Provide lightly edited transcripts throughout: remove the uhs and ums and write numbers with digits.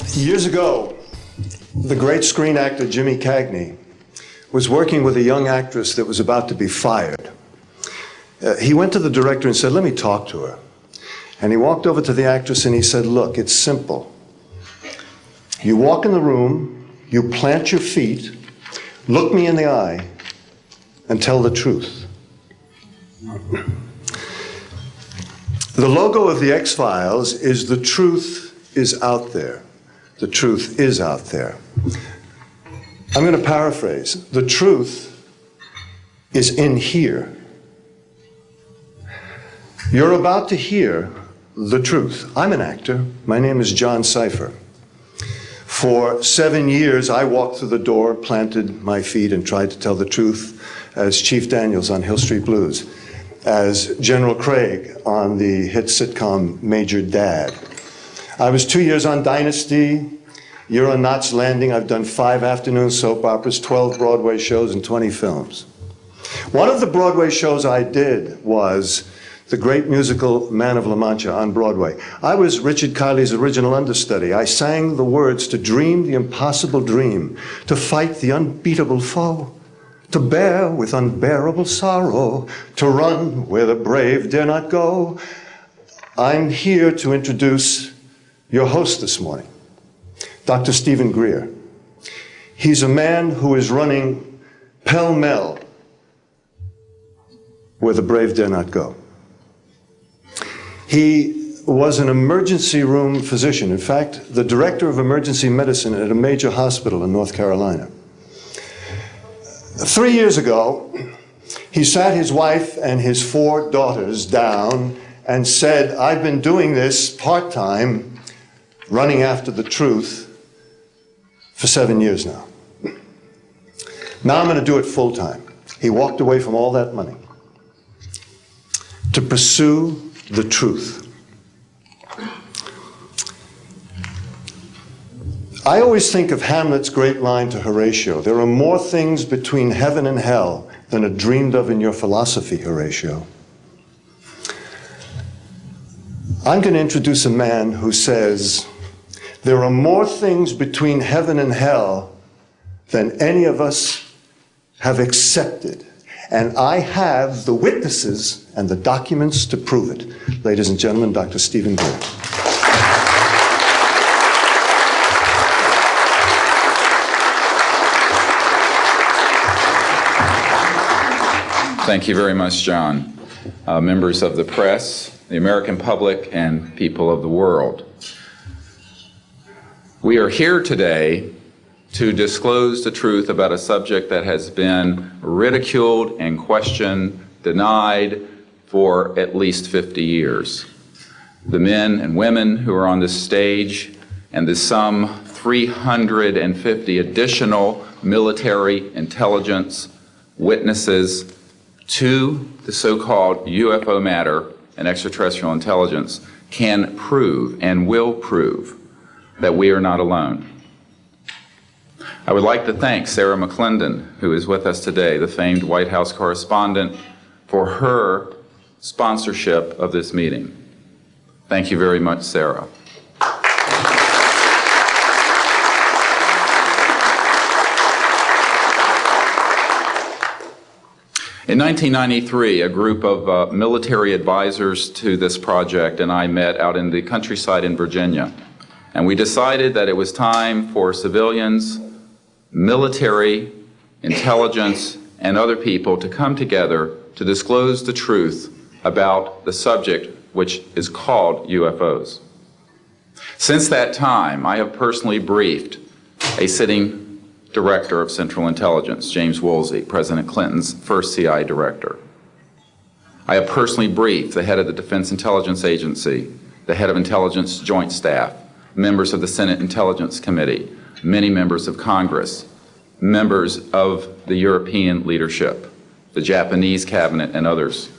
Years ago, the great screen actor Jimmy Cagney was working with a young actress that was about to be fired. He went to the director and said, "Let me talk to her." And he walked over to the actress and he said, "Look, it's simple. You walk in the room, you plant your feet, look me in the eye, and tell the truth." The logo of the X-Files is "The truth is out there." The truth is out there. I'm going to paraphrase. The truth is in here. You're about to hear the truth. I'm an actor. My name is John Cipher. For 7 years, I walked through the door, planted my feet, and tried to tell the truth as Chief Daniels on Hill Street Blues, as General Craig on the hit sitcom Major Dad. I was 2 years on Dynasty. You're on Knots Landing. I've done 5 afternoon soap operas, 12 Broadway shows, and 20 films. One of the Broadway shows I did was the great musical Man of La Mancha on Broadway. I was Richard Kiley's original understudy. I sang the words to dream the impossible dream, to fight the unbeatable foe, to bear with unbearable sorrow, to run where the brave dare not go. I'm here to introduce your host this morning, Dr. Stephen Greer. He's a man who is running pell-mell where the brave dare not go. He was an emergency room physician. In fact, the director of emergency medicine at a major hospital in North Carolina. 3 years ago, he sat his wife and his 4 daughters down and said, "I've been doing this part-time, running after the truth, for 7 years now. Now I'm going to do it full-time." He walked away from all that money to pursue the truth. I always think of Hamlet's great line to Horatio, "There are more things between heaven and hell than are dreamed of in your philosophy, Horatio." I'm going to introduce a man who says, there are more things between heaven and hell than any of us have accepted. And I have the witnesses and the documents to prove it. Ladies and gentlemen, Dr. Stephen Greer. Thank you very much, John. Members of the press, the American public, and people of the world. We are here today to disclose the truth about a subject that has been ridiculed and questioned, denied for at least 50 years. The men and women who are on this stage and the some 350 additional military intelligence witnesses to the so-called UFO matter and extraterrestrial intelligence can prove and will prove that we are not alone. I would like to thank Sarah McClendon, who is with us today, the famed White House correspondent, for her sponsorship of this meeting. Thank you very much, Sarah. In 1993, a group of military advisors to this project and I met out in the countryside in Virginia. And we decided that it was time for civilians, military, intelligence, and other people to come together to disclose the truth about the subject which is called UFOs. Since that time, I have personally briefed a sitting director of Central Intelligence, James Woolsey, President Clinton's first CIA director. I have personally briefed the head of the Defense Intelligence Agency, the head of Intelligence Joint Staff, members of the Senate Intelligence Committee, many members of Congress, members of the European leadership, the Japanese cabinet, and others.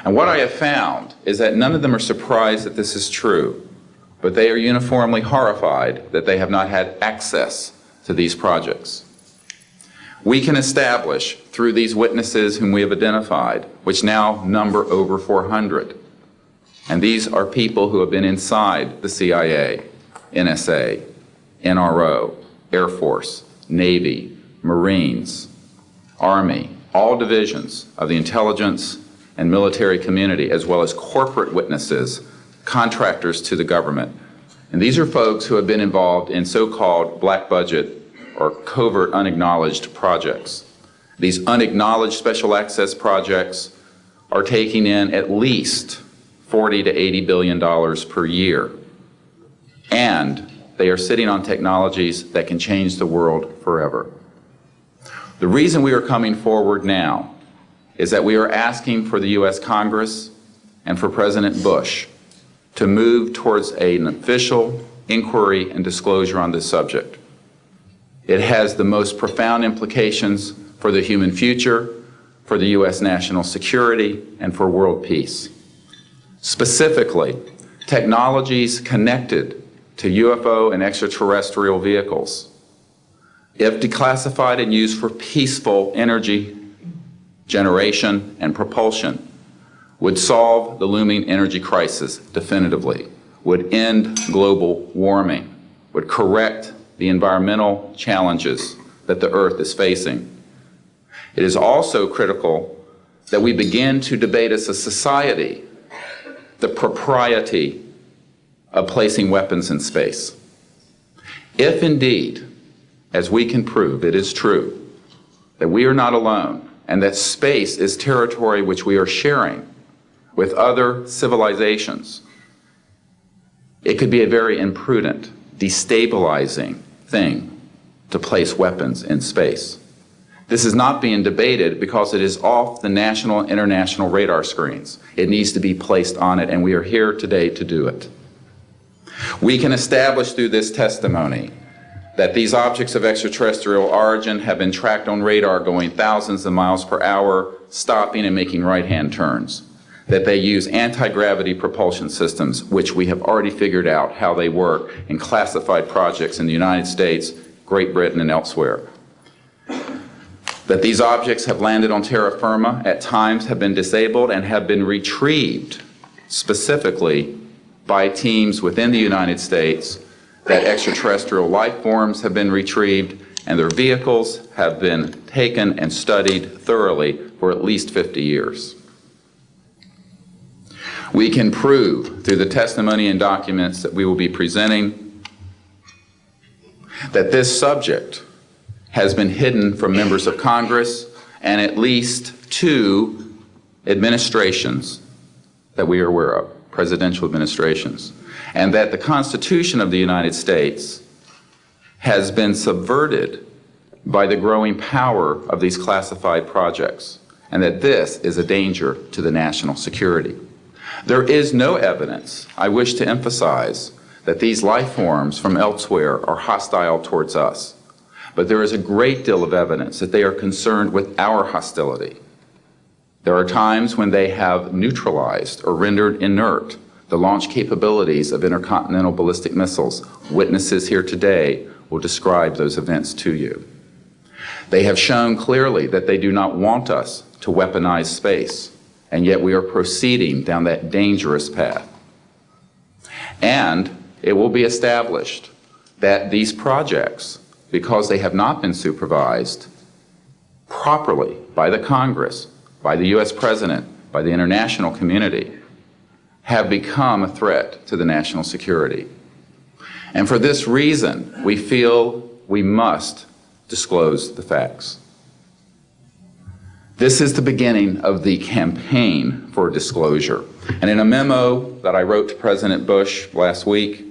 And what I have found is that none of them are surprised that this is true, but they are uniformly horrified that they have not had access to these projects. We can establish through these witnesses whom we have identified, which now number over 400, and these are people who have been inside the CIA, NSA, NRO, Air Force, Navy, Marines, Army, all divisions of the intelligence and military community, as well as corporate witnesses, contractors to the government. And these are folks who have been involved in so-called black budget or covert unacknowledged projects. These unacknowledged special access projects are taking in at least $40 to $80 billion per year. And they are sitting on technologies that can change the world forever. The reason we are coming forward now is that we are asking for the U.S. Congress and for President Bush to move towards an official inquiry and disclosure on this subject. It has the most profound implications for the human future, for the U.S. national security, and for world peace. Specifically, technologies connected to UFO and extraterrestrial vehicles, if declassified and used for peaceful energy generation and propulsion, would solve the looming energy crisis definitively, would end global warming, would correct the environmental challenges that the Earth is facing. It is also critical that we begin to debate as a society the propriety of placing weapons in space. If indeed, as we can prove, it is true that we are not alone and that space is territory which we are sharing with other civilizations, it could be a very imprudent, destabilizing thing to place weapons in space. This is not being debated because it is off the national and international radar screens. It needs to be placed on it, and we are here today to do it. We can establish through this testimony that these objects of extraterrestrial origin have been tracked on radar going thousands of miles per hour, stopping and making right-hand turns, that they use anti-gravity propulsion systems, which we have already figured out how they work in classified projects in the United States, Great Britain, and elsewhere. That these objects have landed on terra firma, at times have been disabled, and have been retrieved specifically by teams within the United States, that extraterrestrial life forms have been retrieved, and their vehicles have been taken and studied thoroughly for at least 50 years. We can prove through the testimony and documents that we will be presenting that this subject has been hidden from members of Congress and at least 2 administrations that we are aware of, presidential administrations, and that the Constitution of the United States has been subverted by the growing power of these classified projects, and that this is a danger to the national security. There is no evidence, I wish to emphasize, that these life forms from elsewhere are hostile towards us. But there is a great deal of evidence that they are concerned with our hostility. There are times when they have neutralized or rendered inert the launch capabilities of intercontinental ballistic missiles. Witnesses here today will describe those events to you. They have shown clearly that they do not want us to weaponize space, and yet we are proceeding down that dangerous path. And it will be established that these projects, because they have not been supervised properly by the Congress, by the U.S. President, by the international community, have become a threat to the national security. And for this reason, we feel we must disclose the facts. This is the beginning of the campaign for disclosure. And in a memo that I wrote to President Bush last week,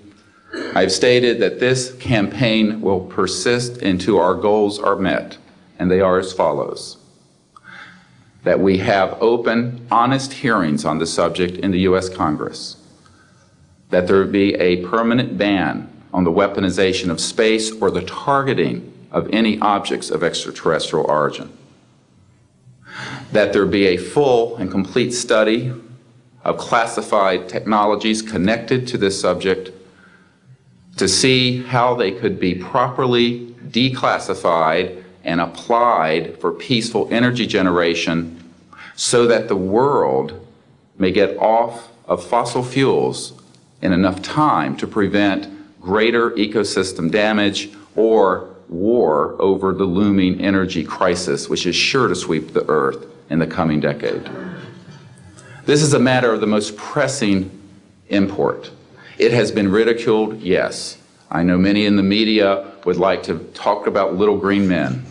I've stated that this campaign will persist until our goals are met, and they are as follows: that we have open, honest hearings on the subject in the U.S. Congress, that there be a permanent ban on the weaponization of space or the targeting of any objects of extraterrestrial origin, that there be a full and complete study of classified technologies connected to this subject to see how they could be properly declassified and applied for peaceful energy generation so that the world may get off of fossil fuels in enough time to prevent greater ecosystem damage, or war over the looming energy crisis, which is sure to sweep the Earth in the coming decade. This is a matter of the most pressing import. It has been ridiculed, yes. I know many in the media would like to talk about little green men.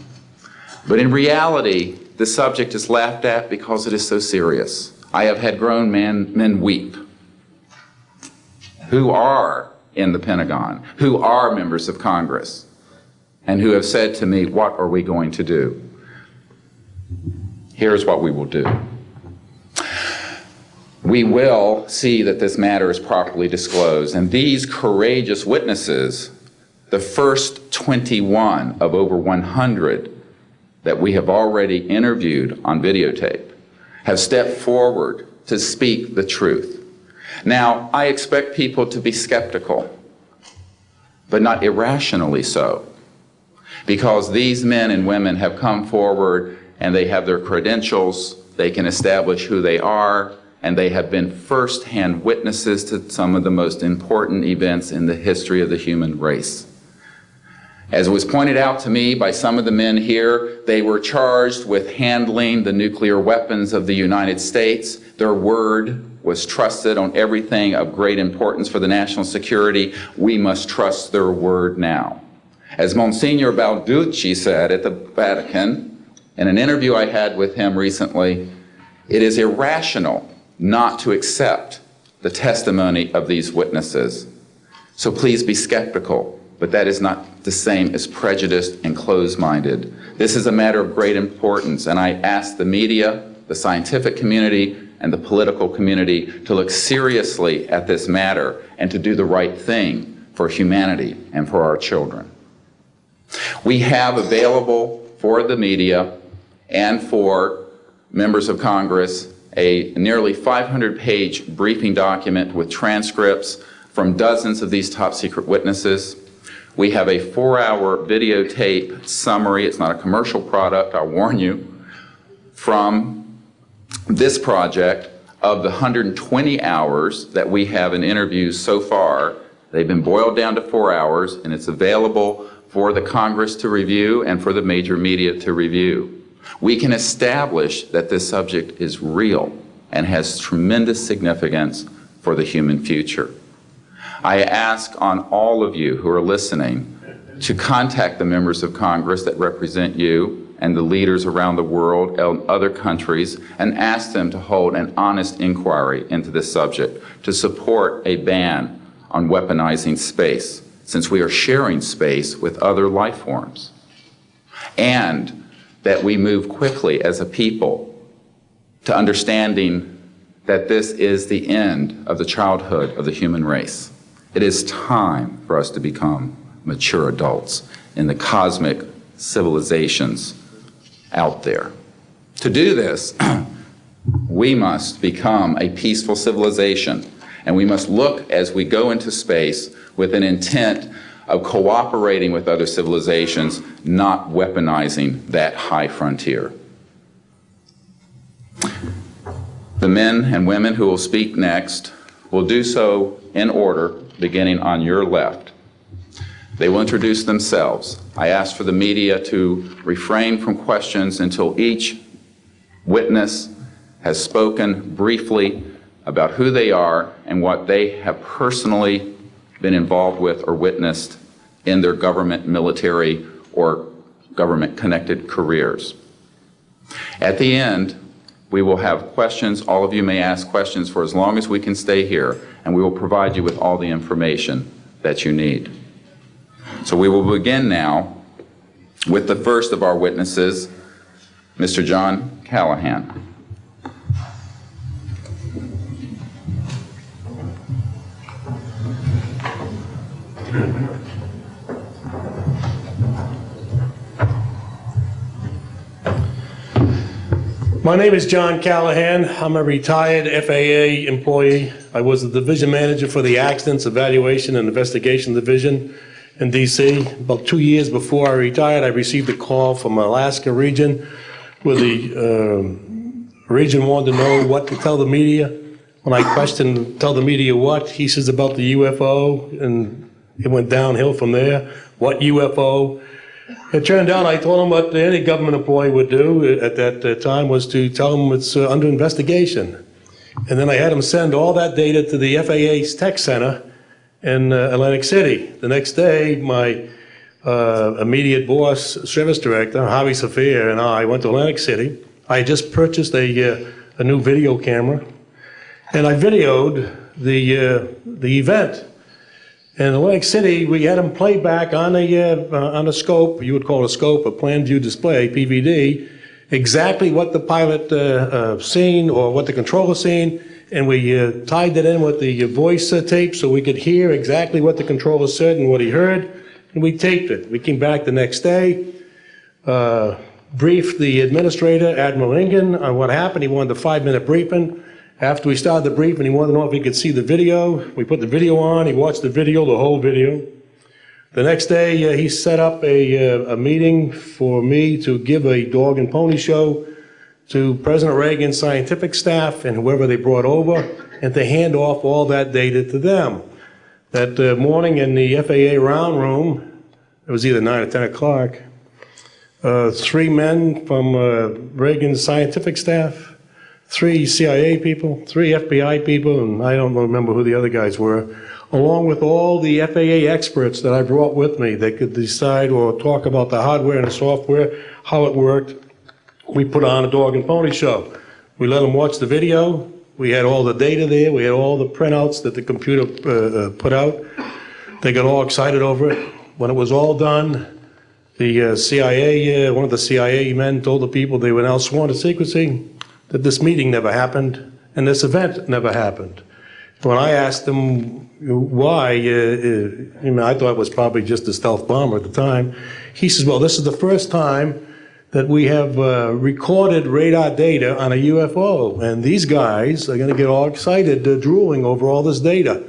But in reality, the subject is laughed at because it is so serious. I have had grown men weep who are in the Pentagon, who are members of Congress, and who have said to me, what are we going to do? Here's what we will do. We will see that this matter is properly disclosed, and these courageous witnesses, the first 21 of over 100 that we have already interviewed on videotape, have stepped forward to speak the truth. Now, I expect people to be skeptical, but not irrationally so, because these men and women have come forward and they have their credentials, they can establish who they are, and they have been first-hand witnesses to some of the most important events in the history of the human race. As was pointed out to me by some of the men here, they were charged with handling the nuclear weapons of the United States. Their word was trusted on everything of great importance for the national security. We must trust their word now. As Monsignor Balducci said at the Vatican, in an interview I had with him recently, it is irrational not to accept the testimony of these witnesses. So please be skeptical, but that is not the same as prejudiced and closed-minded. This is a matter of great importance, and I ask the media, the scientific community, and the political community to look seriously at this matter and to do the right thing for humanity and for our children. We have available for the media and for members of Congress a nearly 500-page briefing document with transcripts from dozens of these top-secret witnesses. We have a 4-hour videotape summary. It's not a commercial product, I'll warn you, from this project of the 120 hours that we have in interviews so far. They've been boiled down to 4 hours, and it's available for the Congress to review and for the major media to review. We can establish that this subject is real and has tremendous significance for the human future. I ask on all of you who are listening to contact the members of Congress that represent you and the leaders around the world and other countries and ask them to hold an honest inquiry into this subject to support a ban on weaponizing space, since we are sharing space with other life forms, and that we move quickly as a people to understanding that this is the end of the childhood of the human race. It is time for us to become mature adults in the cosmic civilizations out there. To do this, we must become a peaceful civilization, and we must look as we go into space with an intent of cooperating with other civilizations, not weaponizing that high frontier. The men and women who will speak next will do so in order, beginning on your left. They will introduce themselves. I ask for the media to refrain from questions until each witness has spoken briefly about who they are and what they have personally been involved with or witnessed in their government, military, or government-connected careers. At the end, we will have questions. All of you may ask questions for as long as we can stay here, and we will provide you with all the information that you need. So we will begin now with the first of our witnesses, Mr. John Callahan. My name is John Callahan. I'm a retired FAA employee. I was the division manager for the Accidents Evaluation and Investigation Division in DC. About 2 years before I retired, I received a call from Alaska region where the region wanted to know what to tell the media. When I questioned, tell the media what, he says about the UFO and It went downhill from there. What UFO? It turned out I told him what any government employee would do at that time was to tell him it's under investigation. And then I had him send all that data to the FAA's tech center in Atlantic City. The next day, my immediate boss, service director, Harvey Saphir, and I went to Atlantic City. I had just purchased a new video camera, and I videoed the event. In Atlantic City, we had them play back on a scope, you would call it a scope, a plan view display, PVD, exactly what the pilot seen or what the controller seen, and we tied that in with the voice tape so we could hear exactly what the controller said and what he heard, and we taped it. We came back the next day, briefed the administrator, Admiral Ingen, on what happened. He wanted a 5-minute briefing. After we started the briefing, he wanted to know if he could see the video. We put the video on. He watched the video, the whole video. The next day, he set up a meeting for me to give a dog and pony show to President Reagan's scientific staff and whoever they brought over, and to hand off all that data to them. That morning in the FAA round room, it was either 9 or 10 o'clock, 3 men from Reagan's scientific staff, 3 CIA people, 3 FBI people, and I don't remember who the other guys were, along with all the FAA experts that I brought with me that could decide or talk about the hardware and the software, how it worked. We put on a dog and pony show. We let them watch the video. We had all the data there. We had all the printouts that the computer put out. They got all excited over it. When it was all done, the CIA, one of the CIA men told the people they were now sworn to secrecy, that this meeting never happened and this event never happened. When I asked him why, I thought it was probably just a stealth bomber at the time. He says, well, this is the first time that we have recorded radar data on a UFO, and these guys are going to get all excited, drooling over all this data.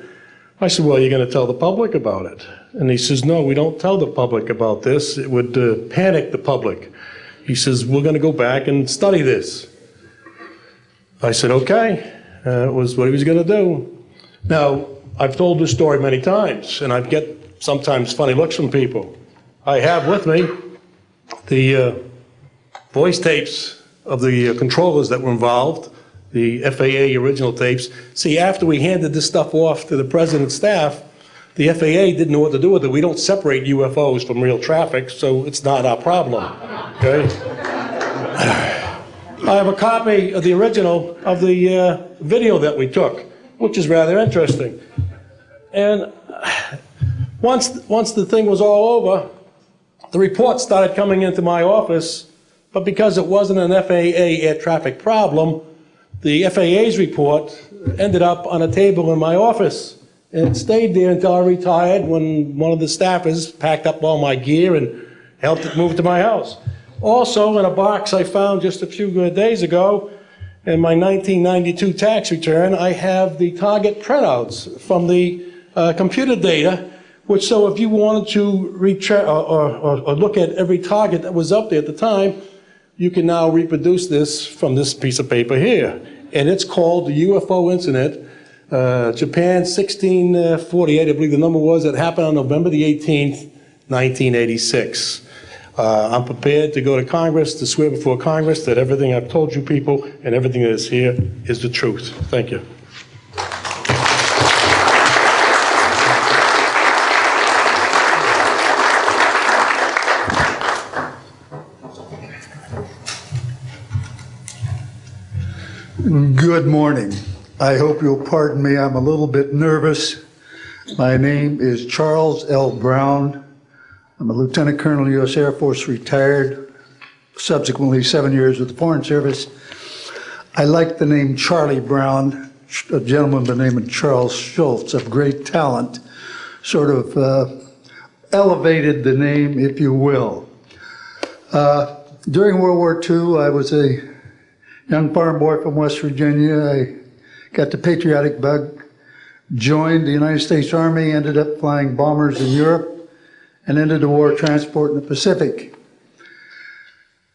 I said, well, you're going to tell the public about it? And he says, no, we don't tell the public about this. It would panic the public. He says, we're going to go back and study this. I said, okay. It was what he was going to do. Now, I've told this story many times, and I get sometimes funny looks from people. I have with me the voice tapes of the controllers that were involved, the FAA original tapes. See, after we handed this stuff off to the president's staff, the FAA didn't know what to do with it. We don't separate UFOs from real traffic, so it's not our problem, okay? I have a copy of the original of the video that we took, which is rather interesting. And once the thing was all over, the reports started coming into my office, but because it wasn't an FAA air traffic problem, the FAA's report ended up on a table in my office. And it stayed there until I retired, when one of the staffers packed up all my gear and helped it move to my house. Also, in a box I found just a few days ago, in my 1992 tax return, I have the target printouts from the computer data, which, so if you wanted to or look at every target that was up there at the time, you can now reproduce this from this piece of paper here. And it's called the UFO incident, Japan 1648, I believe the number was. It happened on November the 18th, 1986. I'm prepared to go to Congress, to swear before Congress that everything I've told you people and everything that is here is the truth. Thank you. Good morning. I hope you'll pardon me. I'm a little bit nervous. My name is Charles L. Brown. I'm a Lieutenant Colonel, U.S. Air Force, retired, subsequently 7 years with the Foreign Service. I like the name Charlie Brown, a gentleman by the name of Charles Schultz, of great talent, sort of elevated the name, if you will. During World War II, I was a young farm boy from West Virginia. I got the patriotic bug, joined the United States Army, ended up flying bombers in Europe, and ended the war transport in the Pacific.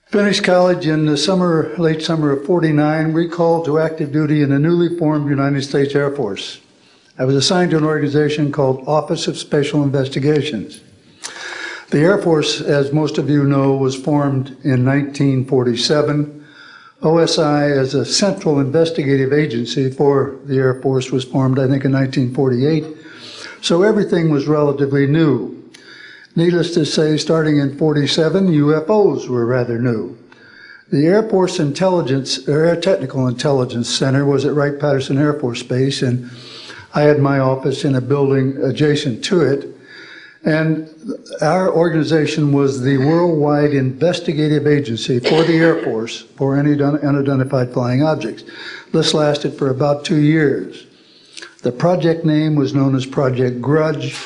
Finished college in the summer, late summer of '49, recalled to active duty in the newly formed United States Air Force. I was assigned to an organization called Office of Special Investigations. The Air Force, as most of you know, was formed in 1947. OSI, as a central investigative agency for the Air Force, was formed, I think, in 1948. So everything was relatively new. Needless to say, starting in 47, UFOs were rather new. The Air Force Intelligence, or Air Technical Intelligence Center was at Wright-Patterson Air Force Base, and I had my office in a building adjacent to it. And our organization was the worldwide investigative agency for the Air Force for any unidentified flying objects. This lasted for about 2 years. The project name was known as Project Grudge.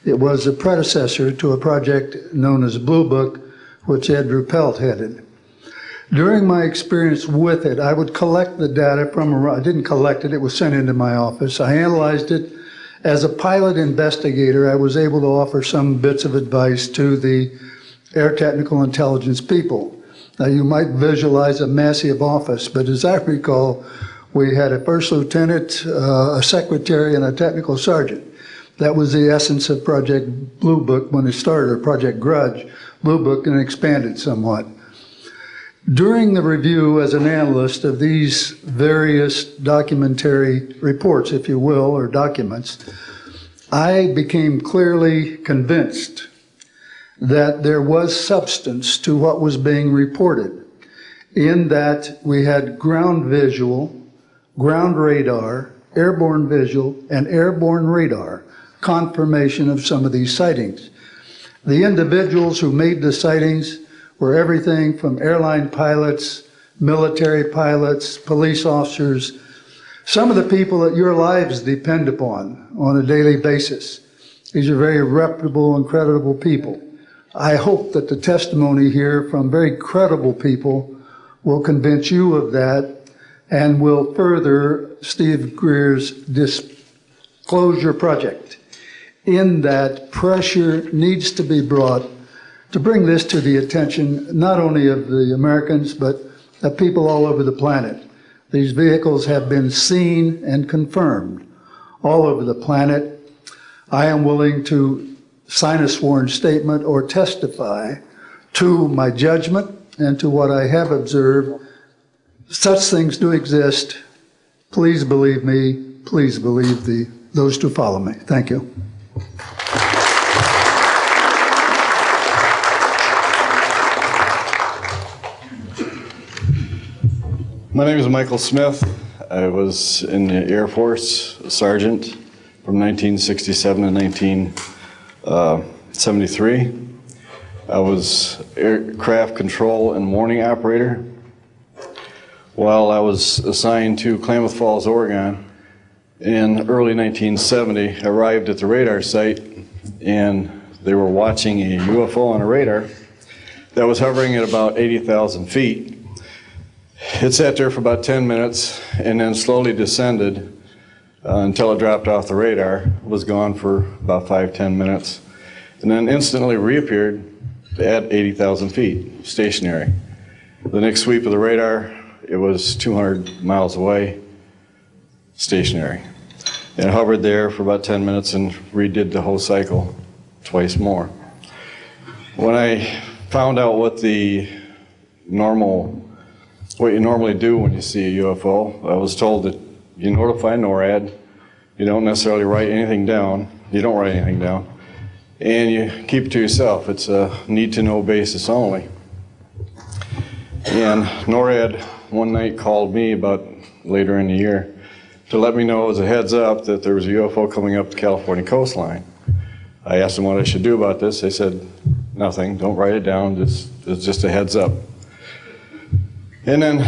It was a predecessor to a project known as Blue Book, which Ed Ruppelt headed. During my experience with it, I would collect the data from, I didn't collect it, it was sent into my office. I analyzed it. As a pilot investigator, I was able to offer some bits of advice to the Air Technical Intelligence people. Now, you might visualize a massive office, but as I recall, we had a first lieutenant, a secretary, and a technical sergeant. That was the essence of Project Blue Book when it started, or Project Grudge, Blue Book, and expanded somewhat. During the review as an analyst of these various documentary reports, if you will, or documents, I became clearly convinced that there was substance to what was being reported, in that we had ground visual, ground radar, airborne visual, and airborne radar confirmation of some of these sightings. The individuals who made the sightings were everything from airline pilots, military pilots, police officers, some of the people that your lives depend upon on a daily basis. These are very reputable and credible people. I hope that the testimony here from very credible people will convince you of that and will further Steve Greer's disclosure project, in that pressure needs to be brought to bring this to the attention not only of the Americans, but of people all over the planet. These vehicles have been seen and confirmed all over the planet. I am willing to sign a sworn statement or testify to my judgment and to what I have observed. Such things do exist. Please believe me. Please believe those who follow me. Thank you. My name is Michael Smith. I was in the Air Force, a sergeant from 1967 to 1973. I was aircraft control and warning operator. While I was assigned to Klamath Falls, Oregon, in early 1970, I arrived at the radar site, and they were watching a UFO on a radar that was hovering at about 80,000 feet. It sat there for about 10 minutes and then slowly descended until it dropped off the radar. It was gone for about 5-10 minutes, and then instantly reappeared at 80,000 feet, stationary. The next sweep of the radar, it was 200 miles away, stationary. And it hovered there for about 10 minutes and redid the whole cycle twice more. When I found out what you normally do when you see a UFO, I was told that you notify NORAD, you don't necessarily write anything down, you don't write anything down, and you keep it to yourself. It's a need-to-know basis only. And NORAD one night called me about later in the year to let me know as a heads up that there was a UFO coming up the California coastline. I asked them what I should do about this. They said, nothing, don't write it down, it's just a heads up. And then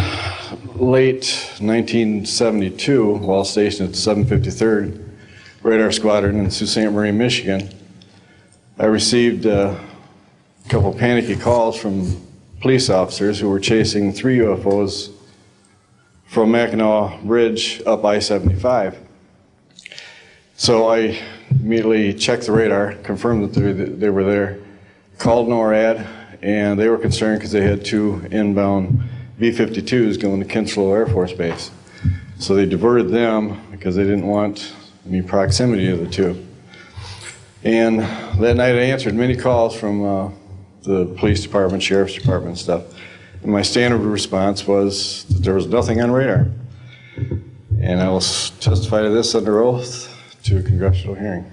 late 1972, while stationed at the 753rd Radar Squadron in Sault Ste. Marie, Michigan, I received a couple panicky calls from police officers who were chasing 3 UFOs from Mackinac Bridge up I-75. So I immediately checked the radar, confirmed that they were there, called NORAD, and they were concerned because they had 2 inbound B-52s going to Kinslow Air Force Base. So they diverted them because they didn't want any proximity of the two. And that night I answered many calls from the police department, sheriff's department and stuff. And my standard response was that there was nothing on radar. And I will testify to this under oath to a congressional hearing.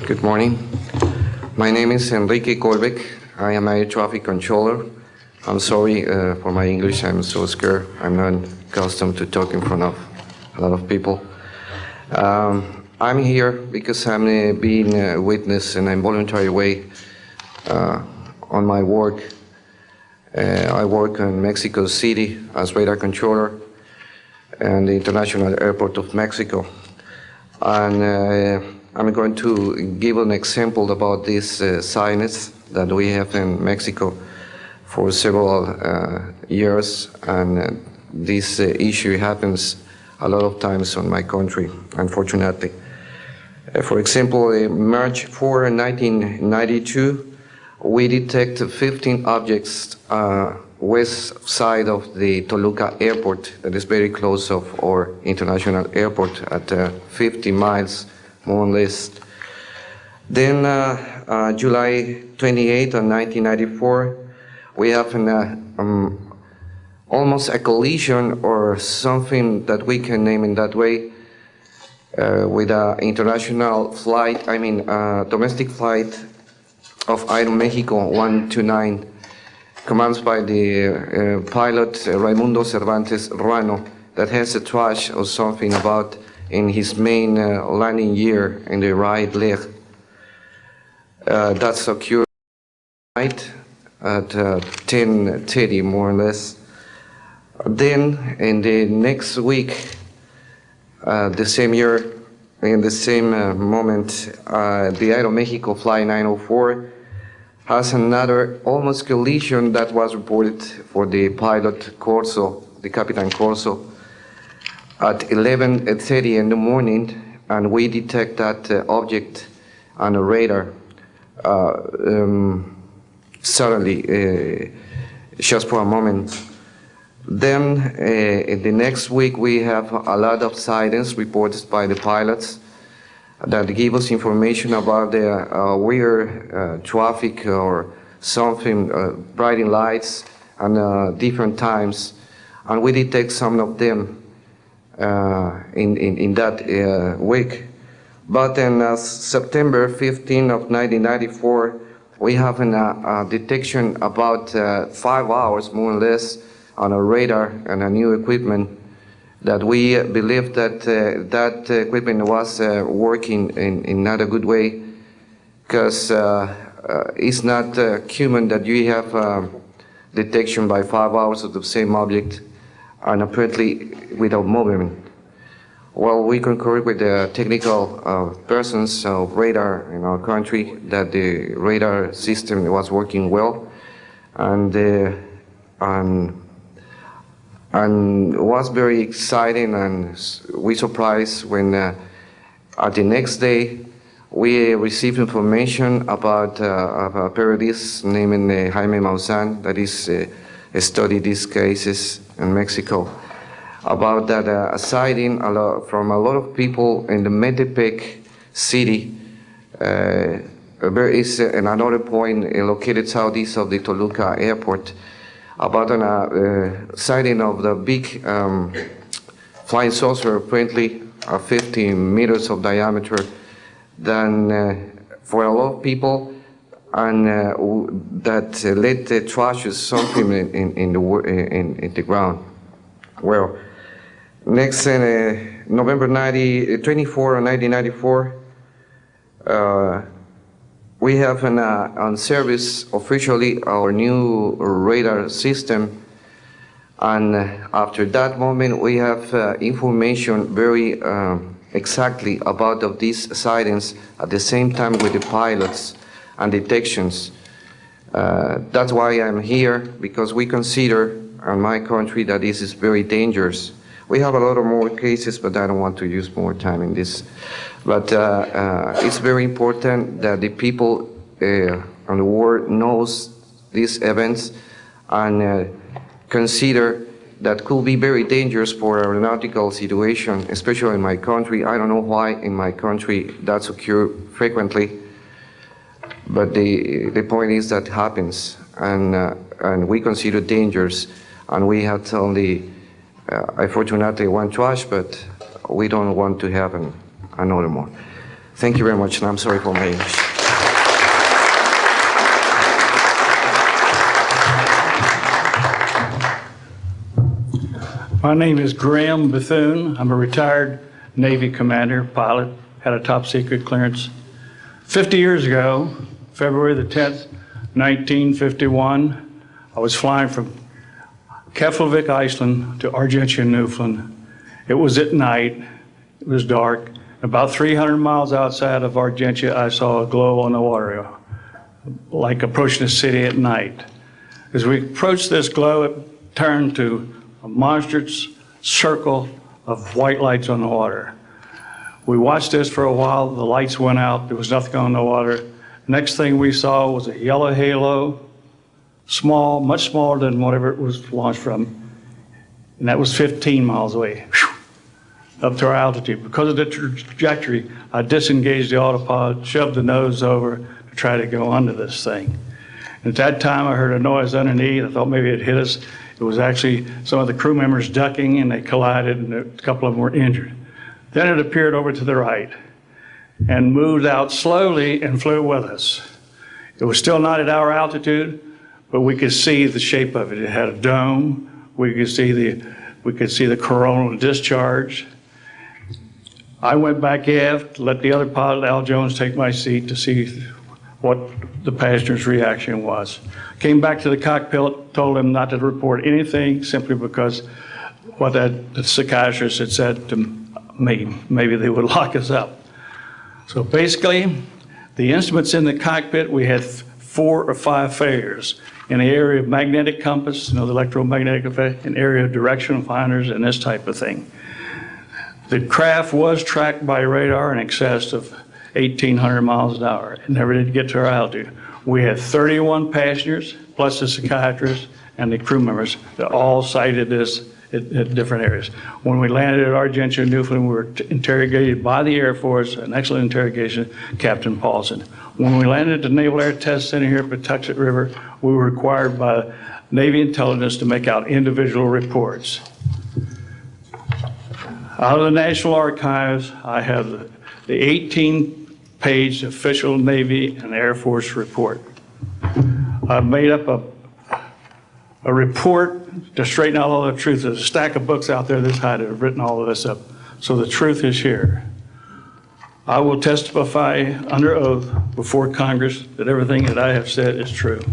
Good morning. My name is Enrique Colbeck. I am a traffic controller. I'm sorry for my English. I'm so scared. I'm not accustomed to talk in front of a lot of people. I'm here because I'm being a witness in a voluntary way on my work. I work in Mexico City as radar controller and the International Airport of Mexico. And I'm going to give an example about this science that we have in Mexico for several years, and this issue happens a lot of times on my country, unfortunately. For example, in March 4, 1992, we detected 15 objects west side of the Toluca airport, that is very close of our international airport at 50 miles more or less. Then July 28 of 1994, we have almost a collision or something that we can name in that way with an international flight, domestic flight of Aeromexico 129, commanded by the pilot Raimundo Cervantes Ruano, that has a trash or something about in his main landing gear in the right leg. That's occurred tonight at 10:30 more or less. Then in the next week, the same year, in the same moment, the Aeromexico Flight 904 has another almost collision that was reported for the pilot Corso, the Capitan Corso, at 11:30 in the morning, and we detect that object on a radar suddenly, just for a moment. Then in the next week we have a lot of sightings reported by the pilots that give us information about the weird traffic or something, bright lights and different times, and we detect some of them in that week. But in September 15 of 1994, we have a detection about 5 hours more or less on a radar and a new equipment that we believe that that equipment was working in not a good way, because it's not human that you have detection by 5 hours of the same object and apparently without movement. Well, we concur with the technical persons of radar in our country that the radar system was working well, and was very exciting, and we surprised when at the next day we received information about a periodist named Jaime Maussan that is studied these cases in Mexico, about that a sighting from a lot of people in the Metepec city. There is another point located southeast of the Toluca airport, about a sighting of the big flying saucer, apparently 50 meters of diameter, then for a lot of people, and that led the trash something in the ground. Well, next November 24 of 1994, we have on service officially our new radar system, and after that moment we have information very exactly about of these sightings at the same time with the pilots and detections. That's why I'm here, because we consider in my country that this is very dangerous. We have a lot of more cases, but I don't want to use more time in this. But it's very important that the people the world knows these events and consider that could be very dangerous for aeronautical situation, especially in my country. I don't know why in my country that's occur frequently, but the point is that happens, and we consider dangers, and we had only, unfortunately, one crash, but we don't want to have another more. Thank you very much, and I'm sorry for my English. My name is Graham Bethune. I'm a retired Navy commander, pilot, had a top secret clearance. 50 years ago, February the 10th, 1951, I was flying from Keflavik, Iceland to Argentia, Newfoundland. It was at night, it was dark. About 300 miles outside of Argentia, I saw a glow on the water, like approaching a city at night. As we approached this glow, it turned to a monstrous circle of white lights on the water. We watched this for a while, the lights went out, there was nothing on the water. Next thing we saw was a yellow halo, small, much smaller than whatever it was launched from, and that was 15 miles away, up to our altitude. Because of the trajectory, I disengaged the autopilot, shoved the nose over to try to go under this thing. And at that time, I heard a noise underneath. I thought maybe it hit us. It was actually some of the crew members ducking, and they collided, and a couple of them were injured. Then it appeared over to the right and moved out slowly and flew with us. It was still not at our altitude, but we could see the shape of it. It had a dome. We could see the coronal discharge. I went back aft, let the other pilot, Al Jones, take my seat to see what the passenger's reaction was. Came back to the cockpit, told him not to report anything simply because what the psychiatrist had said to me, maybe they would lock us up. So basically, the instruments in the cockpit, we had 4 or 5 failures. In the area of magnetic compass, the electromagnetic effect, an area of directional finders, and this type of thing. The craft was tracked by radar in excess of 1,800 miles an hour. It never did get to our altitude. We had 31 passengers, plus the psychiatrist and the crew members that all cited this at different areas. When we landed at Argentia, Newfoundland, we were interrogated by the Air Force, an excellent interrogation, Captain Paulson. When we landed at the Naval Air Test Center here at Patuxent River, we were required by Navy intelligence to make out individual reports. Out of the National Archives, I have the 18-page official Navy and Air Force report. I've made up a report to straighten out all the truth. There's a stack of books out there this high that have written all of this up. So the truth is here. I will testify under oath before Congress that everything that I have said is true.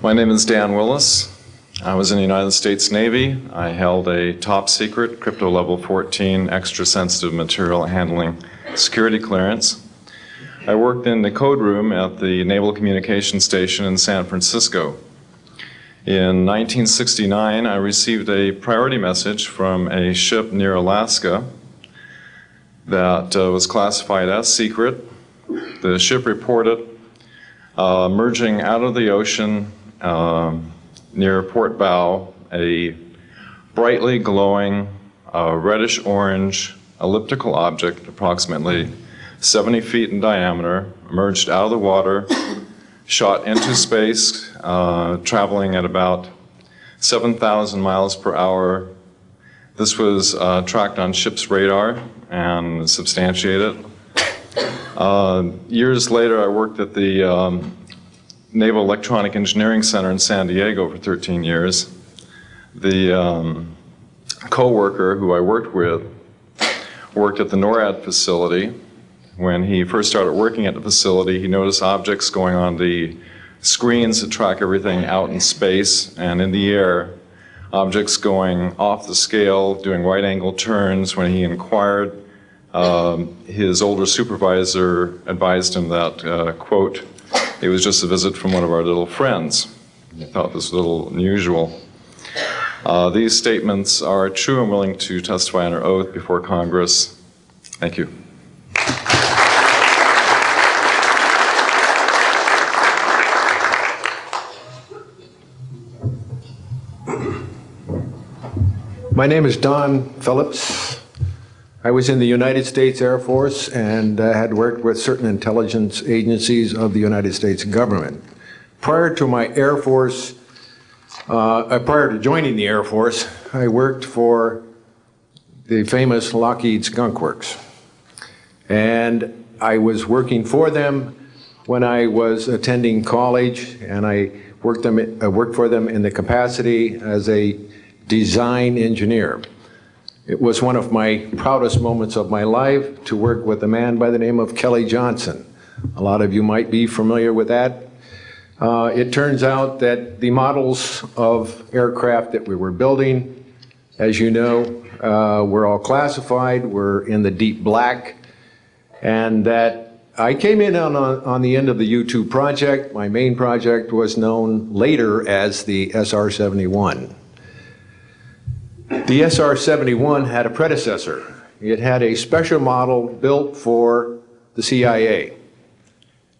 My name is Dan Willis. I was in the United States Navy. I held a top secret crypto level 14 extra sensitive material handling security clearance. I worked in the code room at the Naval Communications Station in San Francisco. In 1969, I received a priority message from a ship near Alaska that was classified as secret. The ship reported merging out of the ocean near port bow, a brightly glowing reddish-orange elliptical object, approximately 70 feet in diameter, emerged out of the water, shot into space, traveling at about 7,000 miles per hour. This was tracked on ship's radar and substantiated. Years later, I worked at the Naval Electronic Engineering Center in San Diego for 13 years. The co-worker who I worked with worked at the NORAD facility. When he first started working at the facility, he noticed objects going on the screens that track everything out in space and in the air, objects going off the scale, doing right-angle turns. When he inquired, his older supervisor advised him that, quote, it was just a visit from one of our little friends. He thought this was a little unusual. These statements are true and willing to testify under oath before Congress. Thank you. My name is Don Phillips. I was in the United States Air Force and had worked with certain intelligence agencies of the United States government. Prior to my Air Force, prior to joining the Air Force, I worked for the famous Lockheed Skunk Works. And I was working for them when I was attending college, and I worked for them in the capacity as a design engineer. It was one of my proudest moments of my life to work with a man by the name of Kelly Johnson. A lot of you might be familiar with that. It turns out that the models of aircraft that we were building, as you know, were all classified, were in the deep black, and that I came in on the end of the U-2 project. My main project was known later as the SR-71. The SR-71 had a predecessor. It had a special model built for the CIA,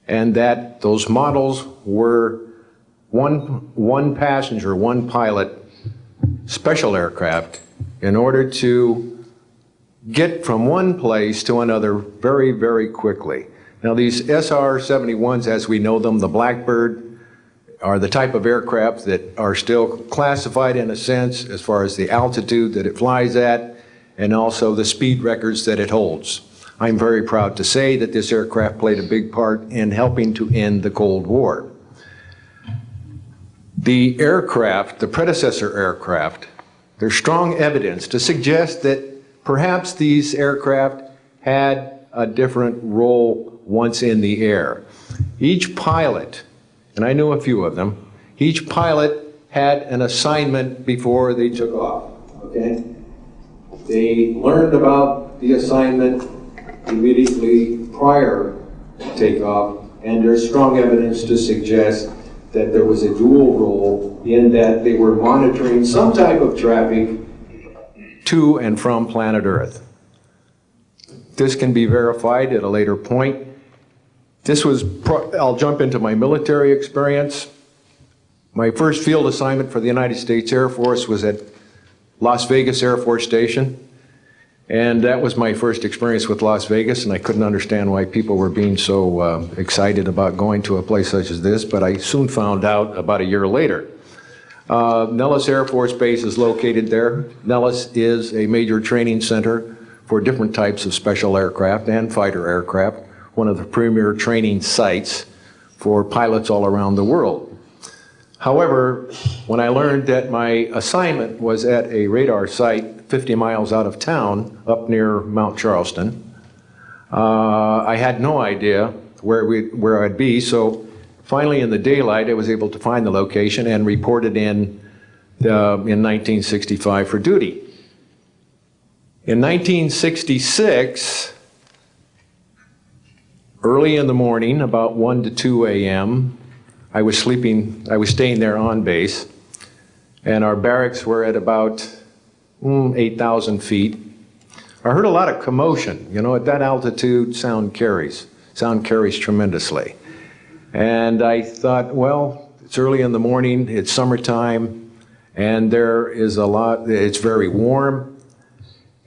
and that those models were one passenger, one pilot special aircraft in order to get from one place to another very, very quickly. Now these SR-71s, as we know them, the Blackbird, are the type of aircraft that are still classified in a sense as far as the altitude that it flies at and also the speed records that it holds. I'm very proud to say that this aircraft played a big part in helping to end the Cold War. The aircraft, the predecessor aircraft, there's strong evidence to suggest that perhaps these aircraft had a different role once in the air. Each pilot, and I knew a few of them, each pilot had an assignment before they took off, okay? They learned about the assignment immediately prior to takeoff, and there's strong evidence to suggest that there was a dual role in that they were monitoring some type of traffic to and from planet Earth. This can be verified at a later point. I'll jump into my military experience. My first field assignment for the United States Air Force was at Las Vegas Air Force Station. And that was my first experience with Las Vegas, and I couldn't understand why people were being so excited about going to a place such as this, but I soon found out about a year later. Nellis Air Force Base is located there. Nellis is a major training center for different types of special aircraft and fighter aircraft, one of the premier training sites for pilots all around the world. However, when I learned that my assignment was at a radar site 50 miles out of town, up near Mount Charleston, I had no idea where I'd be, so finally in the daylight I was able to find the location and reported in 1965 for duty. In 1966, early in the morning, about 1 to 2 a.m., I was staying there on base, and our barracks were at about 8,000 feet. I heard a lot of commotion. You know, at that altitude, sound carries tremendously. And I thought, well, it's early in the morning, it's summertime, and it's very warm,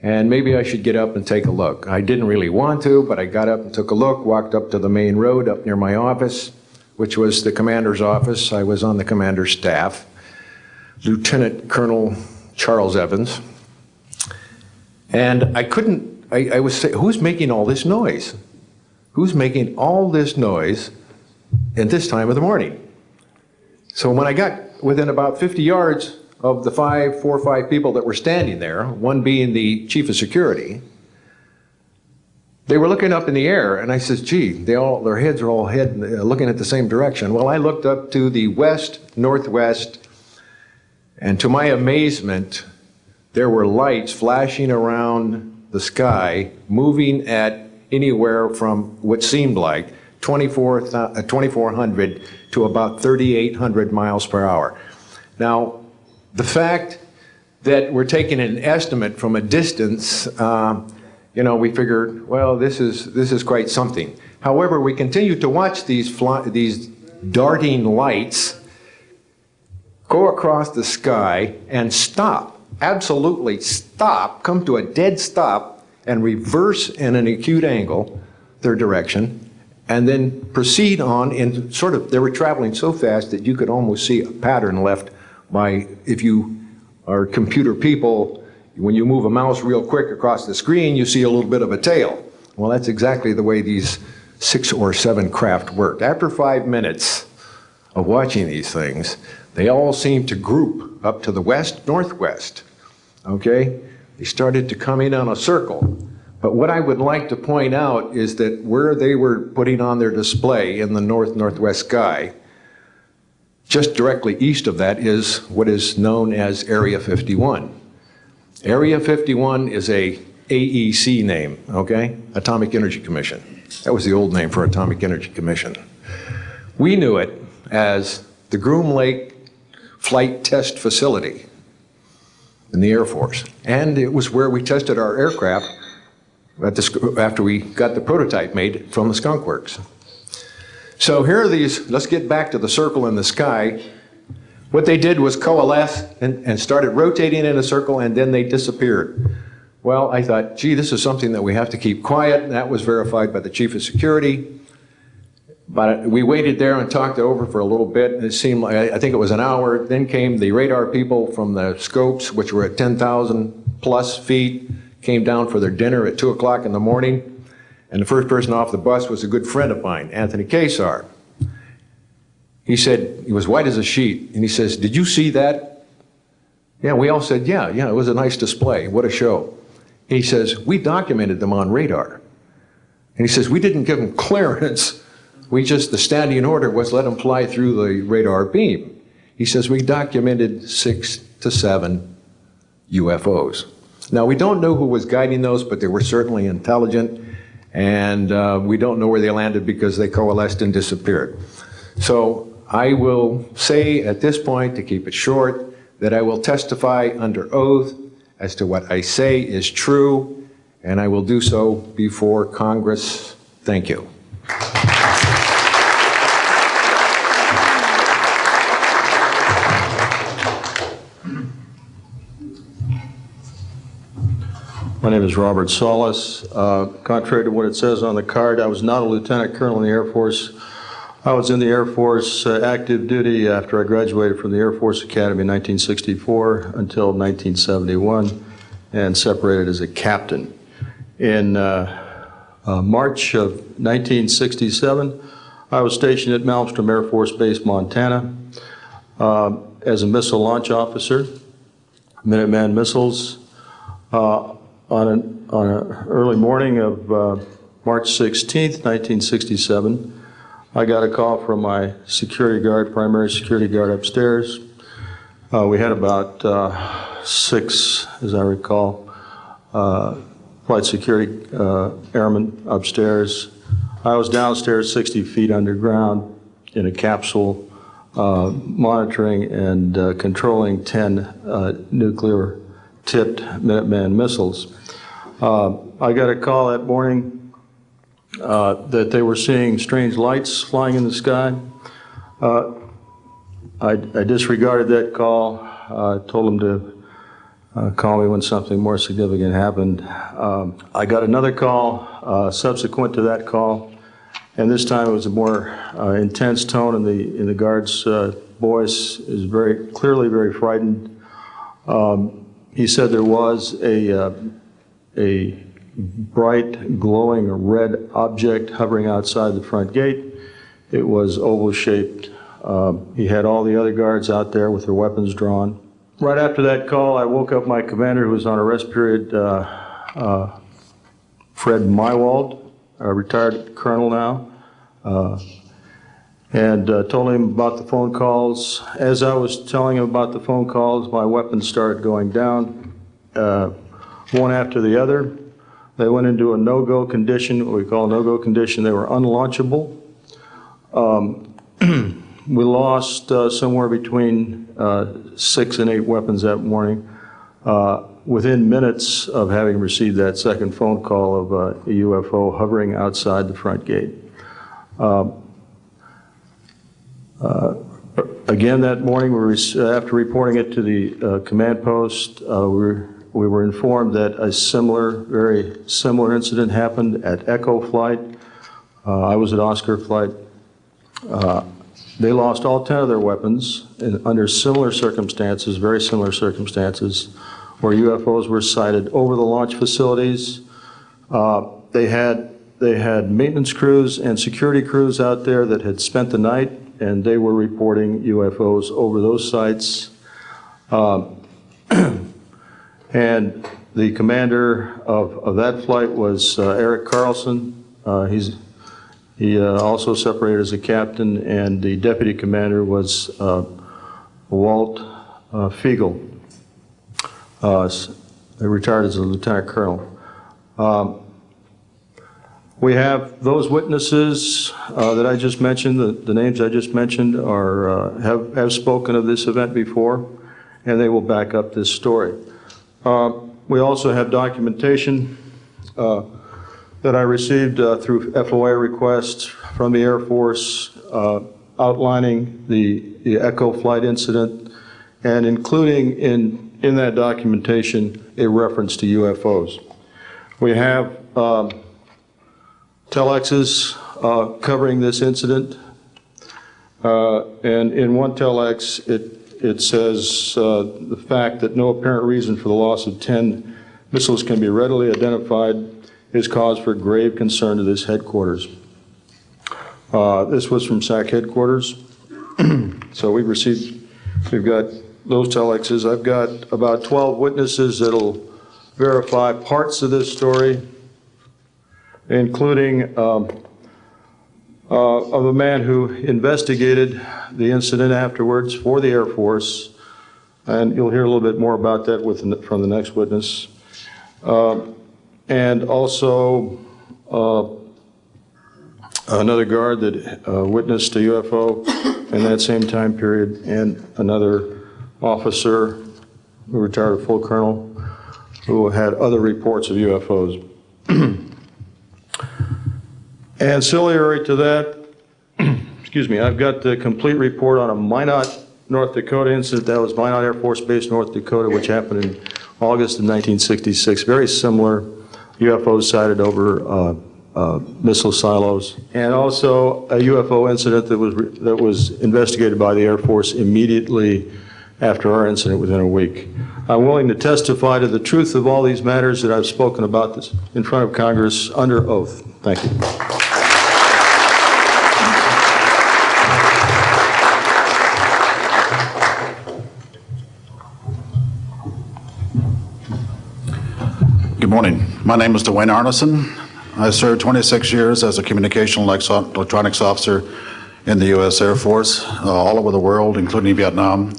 and maybe I should get up and take a look. I didn't really want to, but I got up and took a look, walked up to the main road up near my office, which was the commander's office. I was on the commander's staff, Lieutenant Colonel Charles Evans. And I was saying, who's making all this noise? Who's making all this noise at this time of the morning? So when I got within about 50 yards of the 4 or 5 people that were standing there, one being the chief of security, they were looking up in the air, and I said, gee, their heads are all looking at the same direction. Well, I looked up to the west, northwest, and to my amazement, there were lights flashing around the sky, moving at anywhere from what seemed like 2,400 to about 3,800 miles per hour. Now, the fact that we're taking an estimate from a distance, you know, we figured, well, this is quite something. However, we continued to watch these darting lights go across the sky and stop, absolutely stop, come to a dead stop, and reverse in an acute angle their direction, and then proceed on in sort of, they were traveling so fast that you could almost see a pattern left by, if you are computer people, when you move a mouse real quick across the screen, you see a little bit of a tail. Well, that's exactly the way these 6 or 7 craft worked. After 5 minutes of watching these things, they all seemed to group up to the west-northwest, okay? They started to come in on a circle. But what I would like to point out is that where they were putting on their display in the north-northwest sky, just directly east of that is what is known as Area 51. Area 51 is a AEC name, okay? Atomic Energy Commission. That was the old name for Atomic Energy Commission. We knew it as the Groom Lake Flight Test Facility in the Air Force. And it was where we tested our aircraft after we got the prototype made from the Skunk Works. So here are these, let's get back to the circle in the sky. What they did was coalesce and started rotating in a circle, and then they disappeared. Well, I thought, gee, this is something that we have to keep quiet, and that was verified by the Chief of Security. But we waited there and talked it over for a little bit, and it seemed like, I think it was an hour. Then came the radar people from the scopes, which were at 10,000 plus feet, came down for their dinner at 2 o'clock in the morning. And the first person off the bus was a good friend of mine, Anthony Kesar. He said, he was white as a sheet, and he says, did you see that? Yeah, we all said, yeah, it was a nice display, what a show. He says, we documented them on radar. And he says, we didn't give them clearance, the standing order was let them fly through the radar beam. He says, we documented 6 to 7 UFOs. Now, we don't know who was guiding those, but they were certainly intelligent, and we don't know where they landed because they coalesced and disappeared. So I will say at this point, to keep it short, that I will testify under oath as to what I say is true, and I will do so before Congress. Thank you. My name is Robert Solis. Contrary to what it says on the card, I was not a lieutenant colonel in the Air Force. I was in the Air Force active duty after I graduated from the Air Force Academy in 1964 until 1971 and separated as a captain. In March of 1967, I was stationed at Malmstrom Air Force Base, Montana, as a missile launch officer, Minuteman missiles. On an early morning of March 16th, 1967, I got a call from my security guard, primary security guard upstairs. We had about 6, as I recall, flight security airmen upstairs. I was downstairs 60 feet underground in a capsule monitoring and controlling 10 nuclear-tipped Minuteman missiles. I got a call that morning that they were seeing strange lights flying in the sky. I disregarded that call. Told them to call me when something more significant happened. I got another call subsequent to that call, and this time it was a more intense tone in the guard's voice. It was very clearly very frightened. He said there was a bright, glowing red object hovering outside the front gate. It was oval-shaped. He had all the other guards out there with their weapons drawn. Right after that call, I woke up my commander, who was on a rest period, Fred Mywald, a retired colonel now, and told him about the phone calls. As I was telling him about the phone calls, my weapons started going down, one after the other. They went into a no-go condition, what we call a no-go condition. They were unlaunchable. We lost somewhere between 6 and 8 weapons that morning. within minutes of having received that second phone call of a UFO hovering outside the front gate. Again, that morning, after reporting it to the command post, we were informed that a very similar incident happened at Echo Flight. I was at Oscar Flight. They lost all 10 of their weapons under similar circumstances, very similar circumstances, where UFOs were sighted over the launch facilities. They had maintenance crews and security crews out there that had spent the night, and they were reporting UFOs over those sites. And the commander of that flight was Eric Carlson. He also separated as a captain, and the deputy commander was Walt Fiegel, retired as a lieutenant colonel. We have those witnesses that I just mentioned, the names I just mentioned have spoken of this event before, and they will back up this story. We also have documentation that I received through FOA requests from the Air Force outlining the Echo Flight incident, and including in that documentation a reference to UFOs. We have telexes covering this incident, and in one telex it says the fact that no apparent reason for the loss of 10 missiles can be readily identified is cause for grave concern to this headquarters. This was from SAC headquarters. So we've got those telexes. I've got about 12 witnesses that'll verify parts of this story, including of a man who investigated the incident afterwards for the Air Force, and you'll hear a little bit more about that from the next witness. And also another guard that witnessed a UFO in that same time period, and another officer who retired a full colonel who had other reports of UFOs. Ancillary to that, excuse me, I've got the complete report on a Minot, North Dakota incident. That was Minot Air Force Base, North Dakota, which happened in August of 1966. Very similar, UFOs sighted over missile silos, and also a UFO incident that was investigated by the Air Force immediately after our incident within a week. I'm willing to testify to the truth of all these matters that I've spoken about this in front of Congress under oath. Thank you. Good morning. My name is Dwayne Arneson. I served 26 years as a communication electronics officer in the U.S. Air Force, all over the world, including Vietnam.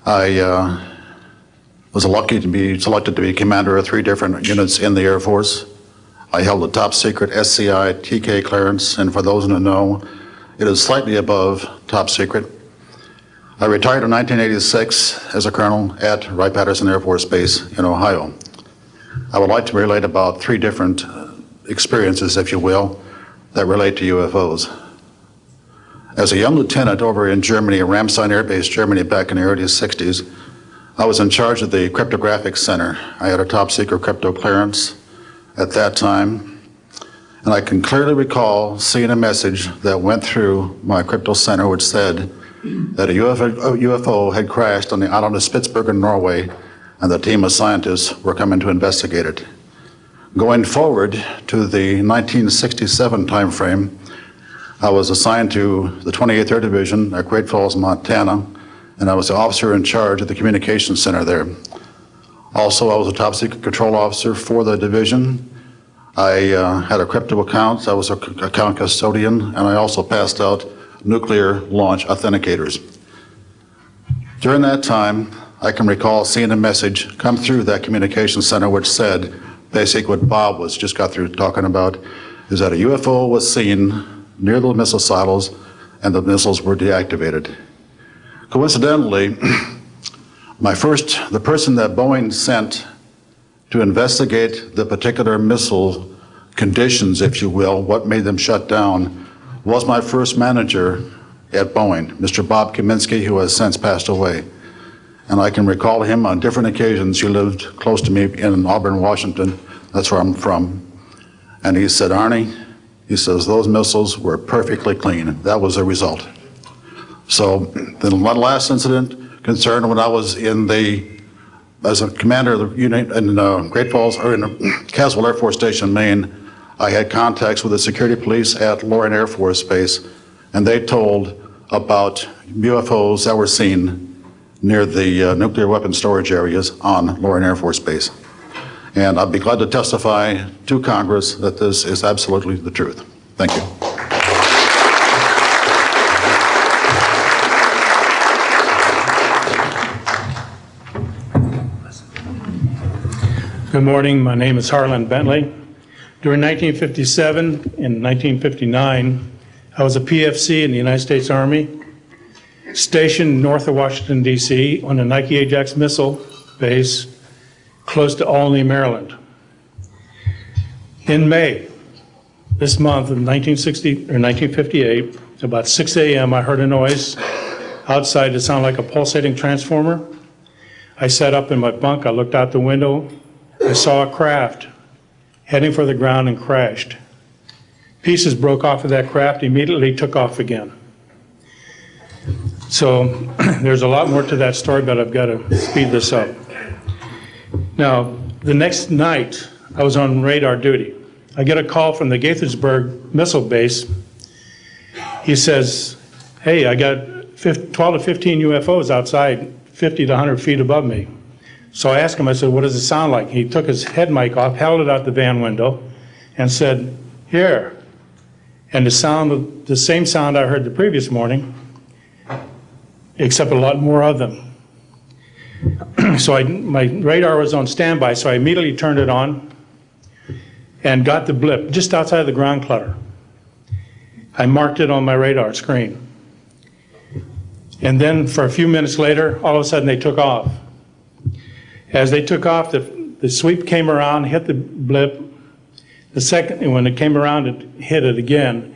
I was lucky to be selected to be commander of 3 different units in the Air Force. I held a top secret SCI TK clearance, and for those who know, it is slightly above top secret. I retired in 1986 as a colonel at Wright-Patterson Air Force Base in Ohio. I would like to relate about 3 different experiences, if you will, that relate to UFOs. As a young lieutenant over in Germany, Ramstein Air Base, Germany, back in the early 60s, I was in charge of the cryptographic center. I had a top secret crypto clearance at that time, and I can clearly recall seeing a message that went through my crypto center which said that a UFO had crashed on the island of Spitsbergen, Norway, and the team of scientists were coming to investigate it. Going forward to the 1967 timeframe, I was assigned to the 28th Air Division at Great Falls, Montana, and I was the officer in charge of the communications center there. Also, I was a top secret control officer for the division. I had a crypto account. I was an account custodian, and I also passed out nuclear launch authenticators. During that time, I can recall seeing a message come through that communications center which said, basically what Bob just got through talking about, is that a UFO was seen near the missile silos and the missiles were deactivated. Coincidentally, The person that Boeing sent to investigate the particular missile conditions, if you will, what made them shut down, was my first manager at Boeing, Mr. Bob Kaminsky, who has since passed away. And I can recall him on different occasions. He lived close to me in Auburn, Washington. That's where I'm from. And he said, Arnie, he says, those missiles were perfectly clean. That was the result. So the one last incident concerned when I was as a commander of the unit in Great Falls, or in Caswell Air Force Station, Maine. I had contacts with the security police at Loring Air Force Base, and they told about UFOs that were seen near the nuclear weapon storage areas on Loring Air Force Base. And I'd be glad to testify to Congress that this is absolutely the truth. Thank you. Good morning. My name is Harlan Bentley. During 1957 and 1959, I was a PFC in the United States Army, stationed north of Washington, D.C. on the Nike Ajax missile base close to Albany, Maryland. In May, this month of 1958, about 6 a.m., I heard a noise outside that sounded like a pulsating transformer. I sat up in my bunk, I looked out the window, I saw a craft heading for the ground and crashed. Pieces broke off of that craft, immediately took off again. So there's a lot more to that story, but I've got to speed this up. Now, the next night, I was on radar duty. I get a call from the Gaithersburg missile base. He says, hey, I got 12 to 15 UFOs outside, 50 to 100 feet above me. So I asked him, I said, what does it sound like? He took his head mic off, held it out the van window, and said, here. And the same sound I heard the previous morning, except a lot more of them. So my radar was on standby, so I immediately turned it on and got the blip just outside of the ground clutter. I marked it on my radar screen. And then for a few minutes later, all of a sudden they took off. As they took off, the sweep came around, hit the blip. The second, when it came around, it hit it again.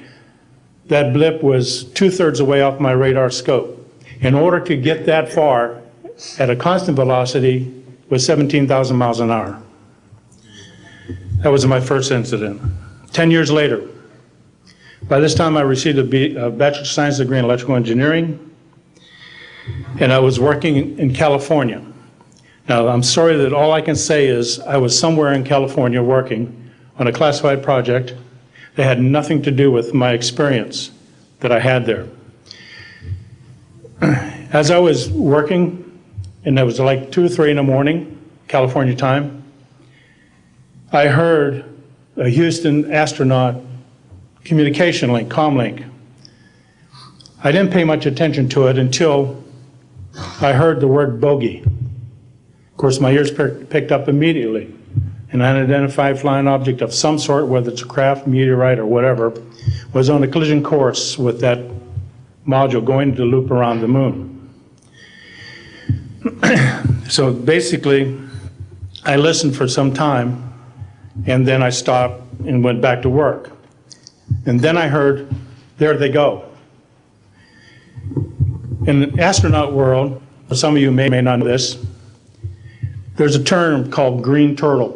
That blip was 2/3 the way off my radar scope. In order to get that far at a constant velocity was 17,000 miles an hour. That was my first incident. 10 years later, by this time I received a Bachelor of Science degree in electrical engineering, and I was working in California. Now, I'm sorry that all I can say is I was somewhere in California working on a classified project that had nothing to do with my experience that I had there. As I was working, and it was like 2 or 3 in the morning, California time, I heard a Houston astronaut communication link, comlink. I didn't pay much attention to it until I heard the word bogey. Of course, my ears picked up immediately. An unidentified flying object of some sort, whether it's a craft, meteorite, or whatever, was on a collision course with that module going to loop around the moon. So basically, I listened for some time, and then I stopped and went back to work. And then I heard, there they go. In the astronaut world, some of you may not know this, there's a term called green turtle.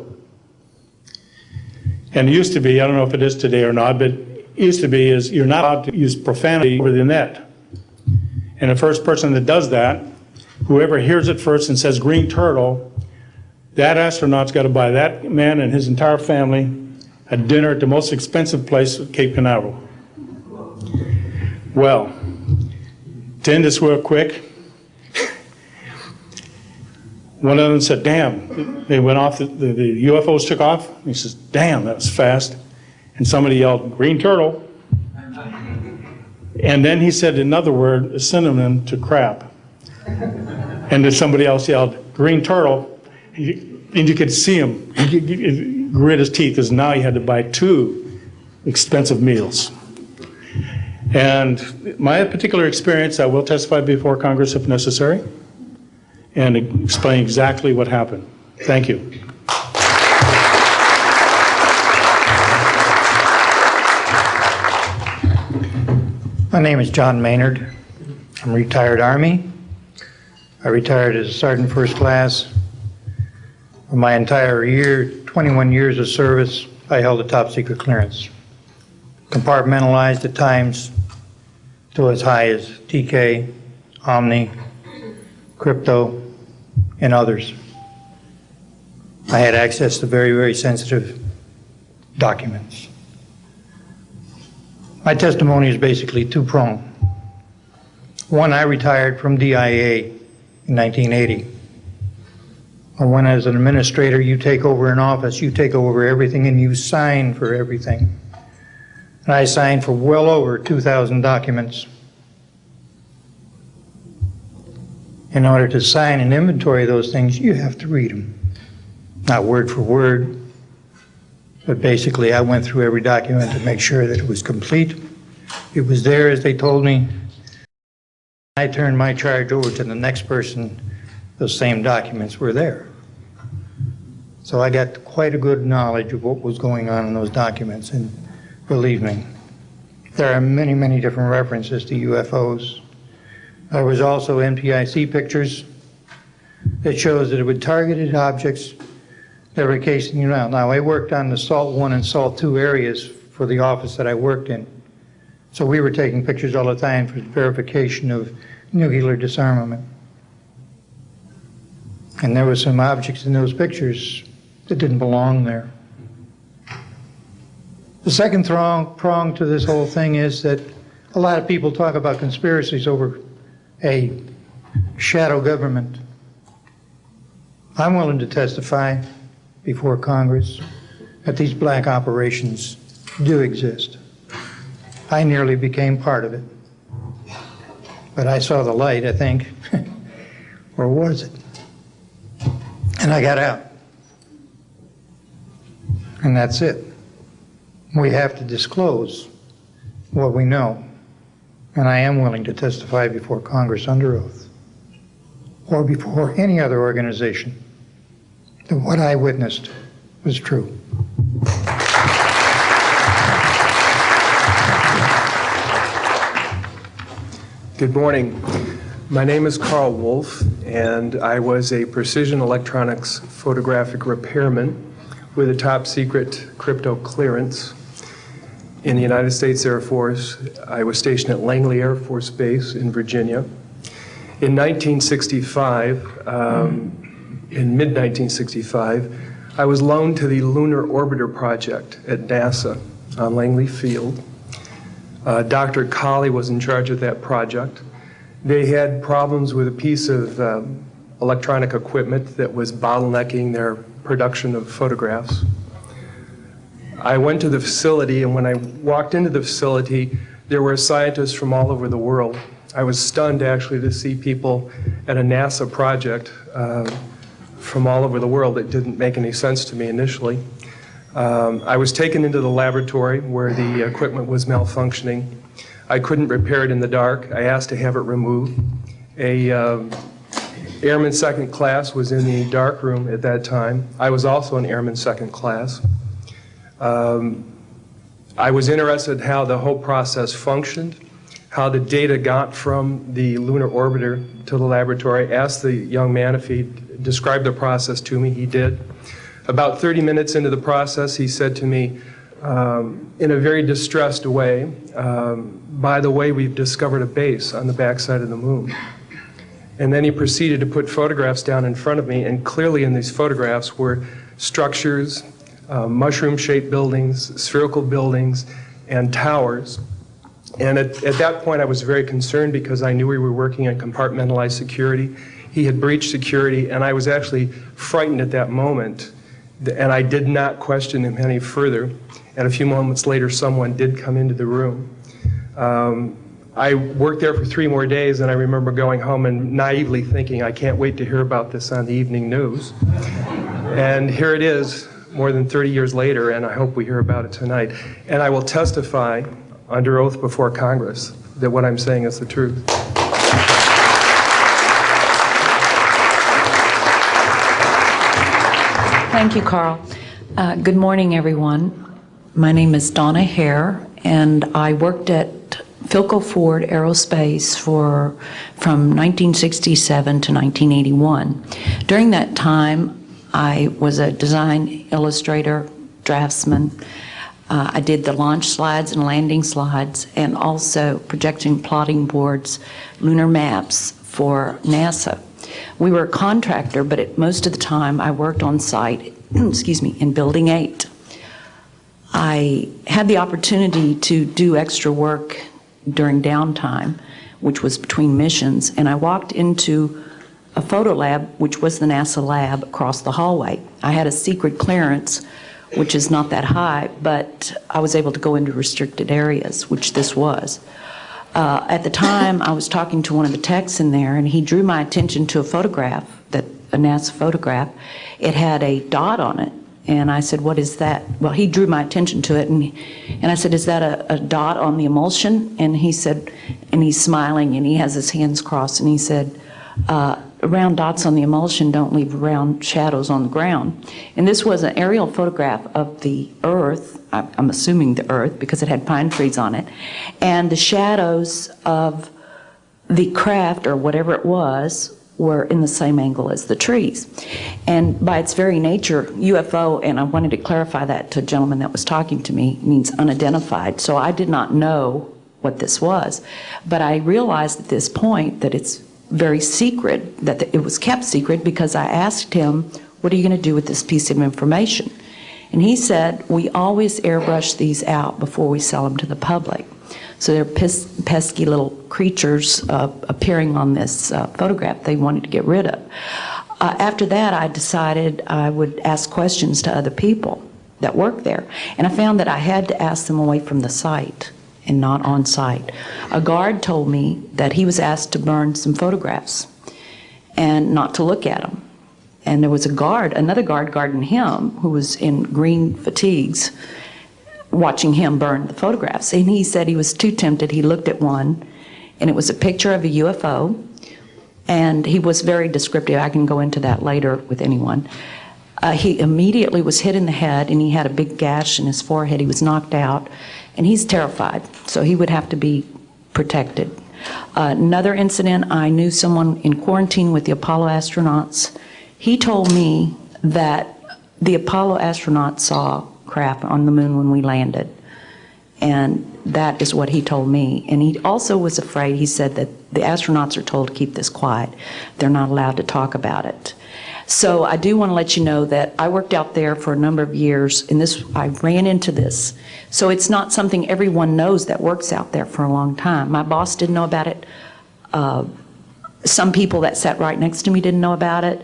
And it used to be, I don't know if it is today or not, but it used to be is you're not allowed to use profanity over the net. And the first person that does that, whoever hears it first and says green turtle, that astronaut's got to buy that man and his entire family a dinner at the most expensive place at Cape Canaveral. Well, to end this real quick, one of them said, damn, they went off, the UFOs took off. He says, damn, that was fast. And somebody yelled, green turtle. And then he said another word, a synonym to crap. And then somebody else yelled, green turtle. And you could see him grit his teeth, because now he had to buy 2 expensive meals. And my particular experience, I will testify before Congress if necessary. and explain exactly what happened. Thank you. My name is John Maynard. I'm a retired Army. I retired as a Sergeant First Class. For my entire 21 years of service, I held a top secret clearance. Compartmentalized at times to as high as TK, Omni, Crypto, and others. I had access to very, very sensitive documents. My testimony is basically two-pronged. One, I retired from DIA in 1980. When as an administrator, you take over an office, you take over everything and you sign for everything. And I signed for well over 2,000 documents. In order to sign and inventory those things, you have to read them. Not word for word, but basically I went through every document to make sure that it was complete. It was there as they told me. I turned my charge over to the next person, those same documents were there. So I got quite a good knowledge of what was going on in those documents, and believe me, there are many, many different references to UFOs. There was also NPIC pictures that shows that it would targeted objects that were casing you out. Now, I worked on the SALT 1 and SALT 2 areas for the office that I worked in. So we were taking pictures all the time for verification of nuclear disarmament. And there were some objects in those pictures that didn't belong there. The second prong to this whole thing is that a lot of people talk about conspiracies over a shadow government. I'm willing to testify before Congress that these black operations do exist. I nearly became part of it. But I saw the light, I think. Or was it? And I got out. And that's it. We have to disclose what we know. And I am willing to testify before Congress under oath, or before any other organization, that what I witnessed was true. Good morning. My name is Carl Wolf, and I was a precision electronics photographic repairman with a top secret crypto clearance in the United States Air Force. I was stationed at Langley Air Force Base in Virginia. In 1965, in mid-1965, I was loaned to the Lunar Orbiter Project at NASA on Langley Field. Dr. Colley was in charge of that project. They had problems with a piece of electronic equipment that was bottlenecking their production of photographs. I went to the facility, and when I walked into the facility, there were scientists from all over the world. I was stunned, actually, to see people at a NASA project from all over the world. It didn't make any sense to me initially. I was taken into the laboratory where the equipment was malfunctioning. I couldn't repair it in the dark. I asked to have it removed. A Airman Second Class was in the dark room at that time. I was also an Airman Second Class. I was interested in how the whole process functioned, how the data got from the lunar orbiter to the laboratory. I asked the young man if he'd describe the process to me. He did. About 30 minutes into the process, he said to me, in a very distressed way, by the way, we've discovered a base on the backside of the moon. And then he proceeded to put photographs down in front of me, and clearly in these photographs were structures, mushroom-shaped buildings, spherical buildings, and towers. And at that point, I was very concerned because I knew we were working on compartmentalized security. He had breached security, and I was actually frightened at that moment. And I did not question him any further. And a few moments later, someone did come into the room. I worked there for 3 more days, and I remember going home and naively thinking, I can't wait to hear about this on the evening news. And here it is, more than 30 years later, and I hope we hear about it tonight. And I will testify under oath before Congress that what I'm saying is the truth. Thank you, Carl. Good morning, everyone. My name is Donna Hare, and I worked at Philco Ford Aerospace from 1967 to 1981. During that time, I was a design illustrator, draftsman. I did the launch slides and landing slides, and also projection plotting boards, lunar maps for NASA. We were a contractor, but most of the time I worked on site, in Building 8. I had the opportunity to do extra work during downtime, which was between missions, and I walked into a photo lab, which was the NASA lab across the hallway. I had a secret clearance, which is not that high, but I was able to go into restricted areas, which this was. At the time, I was talking to one of the techs in there, and he drew my attention to a photograph, a NASA photograph. It had a dot on it, and I said, "What is that?" Well, he drew my attention to it, and I said, "Is that a dot on the emulsion?" And he said, and he's smiling, and he has his hands crossed, and he said, "Round dots on the emulsion don't leave round shadows on the ground." And this was an aerial photograph of the Earth, I'm assuming the Earth, because it had pine trees on it, and the shadows of the craft, or whatever it was, were in the same angle as the trees. And by its very nature, UFO, and I wanted to clarify that to a gentleman that was talking to me, means unidentified. So I did not know what this was. But I realized at this point that it's very secret, that it was kept secret, because I asked him, "What are you going to do with this piece of information?" And he said, "We always airbrush these out before we sell them to the public." So they're pesky little creatures appearing on this photograph they wanted to get rid of. After that, I decided I would ask questions to other people that work there. And I found that I had to ask them away from the site and not on site. A guard told me that he was asked to burn some photographs and not to look at them. And there was another guard guarding him, who was in green fatigues, watching him burn the photographs. And he said he was too tempted. He looked at one, and it was a picture of a UFO, and he was very descriptive. I can go into that later with anyone. He immediately was hit in the head, and he had a big gash in his forehead. He was knocked out, and he's terrified, so he would have to be protected. Another incident, I knew someone in quarantine with the Apollo astronauts. He told me that the Apollo astronauts saw craft on the moon when we landed, and that is what he told me. And he also was afraid. He said that the astronauts are told to keep this quiet. They're not allowed to talk about it. So I do want to let you know that I worked out there for a number of years, and I ran into this. So it's not something everyone knows that works out there for a long time. My boss didn't know about it. Some people that sat right next to me didn't know about it.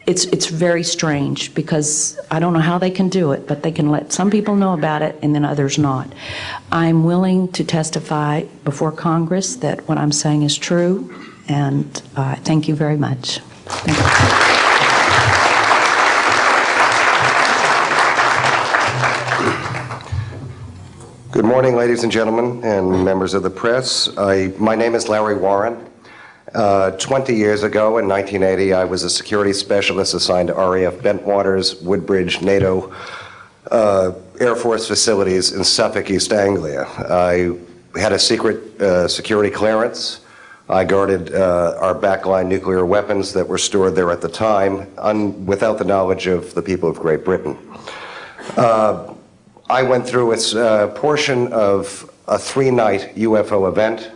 It's very strange, because I don't know how they can do it, but they can let some people know about it and then others not. I'm willing to testify before Congress that what I'm saying is true, and thank you very much. Thank you. Good morning, ladies and gentlemen, and members of the press. My name is Larry Warren. 20 years ago, in 1980, I was a security specialist assigned to RAF Bentwaters, Woodbridge, NATO Air Force facilities in Suffolk, East Anglia. I had a secret security clearance. I guarded our backline nuclear weapons that were stored there at the time, without the knowledge of the people of Great Britain. I went through a portion of a 3-night UFO event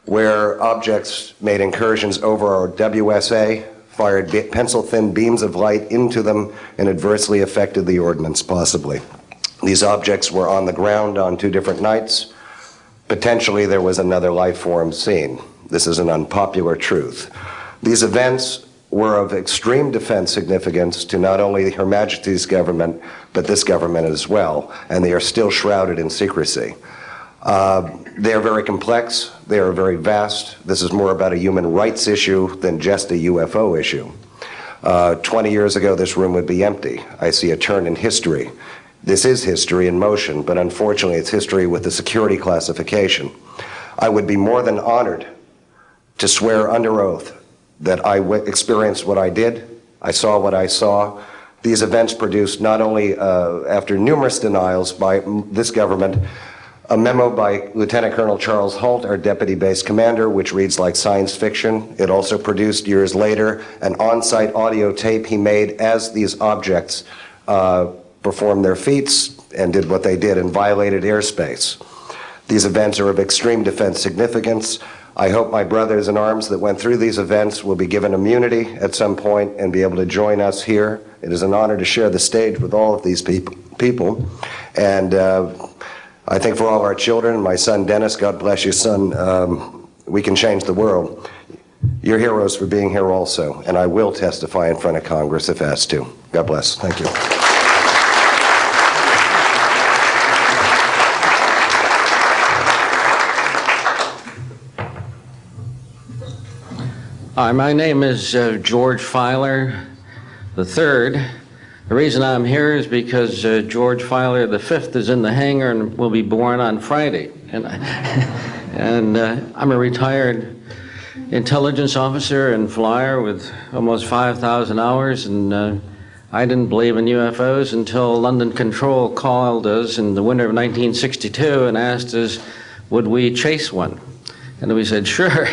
where objects made incursions over our WSA, fired pencil-thin beams of light into them, and adversely affected the ordnance, possibly. These objects were on the ground on 2 different nights. Potentially, there was another life form seen. This is an unpopular truth. These events were of extreme defense significance to not only Her Majesty's government, but this government as well, and they are still shrouded in secrecy. They are very complex, they are very vast. This is more about a human rights issue than just a UFO issue. 20 years ago, this room would be empty. I see a turn in history. This is history in motion, but unfortunately it's history with a security classification. I would be more than honored to swear under oath that I experienced what I did, I saw what I saw, These events produced not only, after numerous denials by this government, a memo by Lieutenant Colonel Charles Holt, our deputy base commander, which reads like science fiction. It also produced, years later, an on-site audio tape he made as these objects performed their feats and did what they did and violated airspace. These events are of extreme defense significance. I hope my brothers in arms that went through these events will be given immunity at some point and be able to join us here. It is an honor to share the stage with all of these people. And I think for all of our children, my son Dennis, God bless you, son, we can change the world. You're heroes for being here also, and I will testify in front of Congress if asked to. God bless. Thank you. Hi, my name is George Filer III. The reason I'm here is because George Filer V is in the hangar and will be born on Friday. And I'm a retired intelligence officer and flyer with almost 5,000 hours, and I didn't believe in UFOs until London Control called us in the winter of 1962 and asked us, would we chase one? And we said, sure.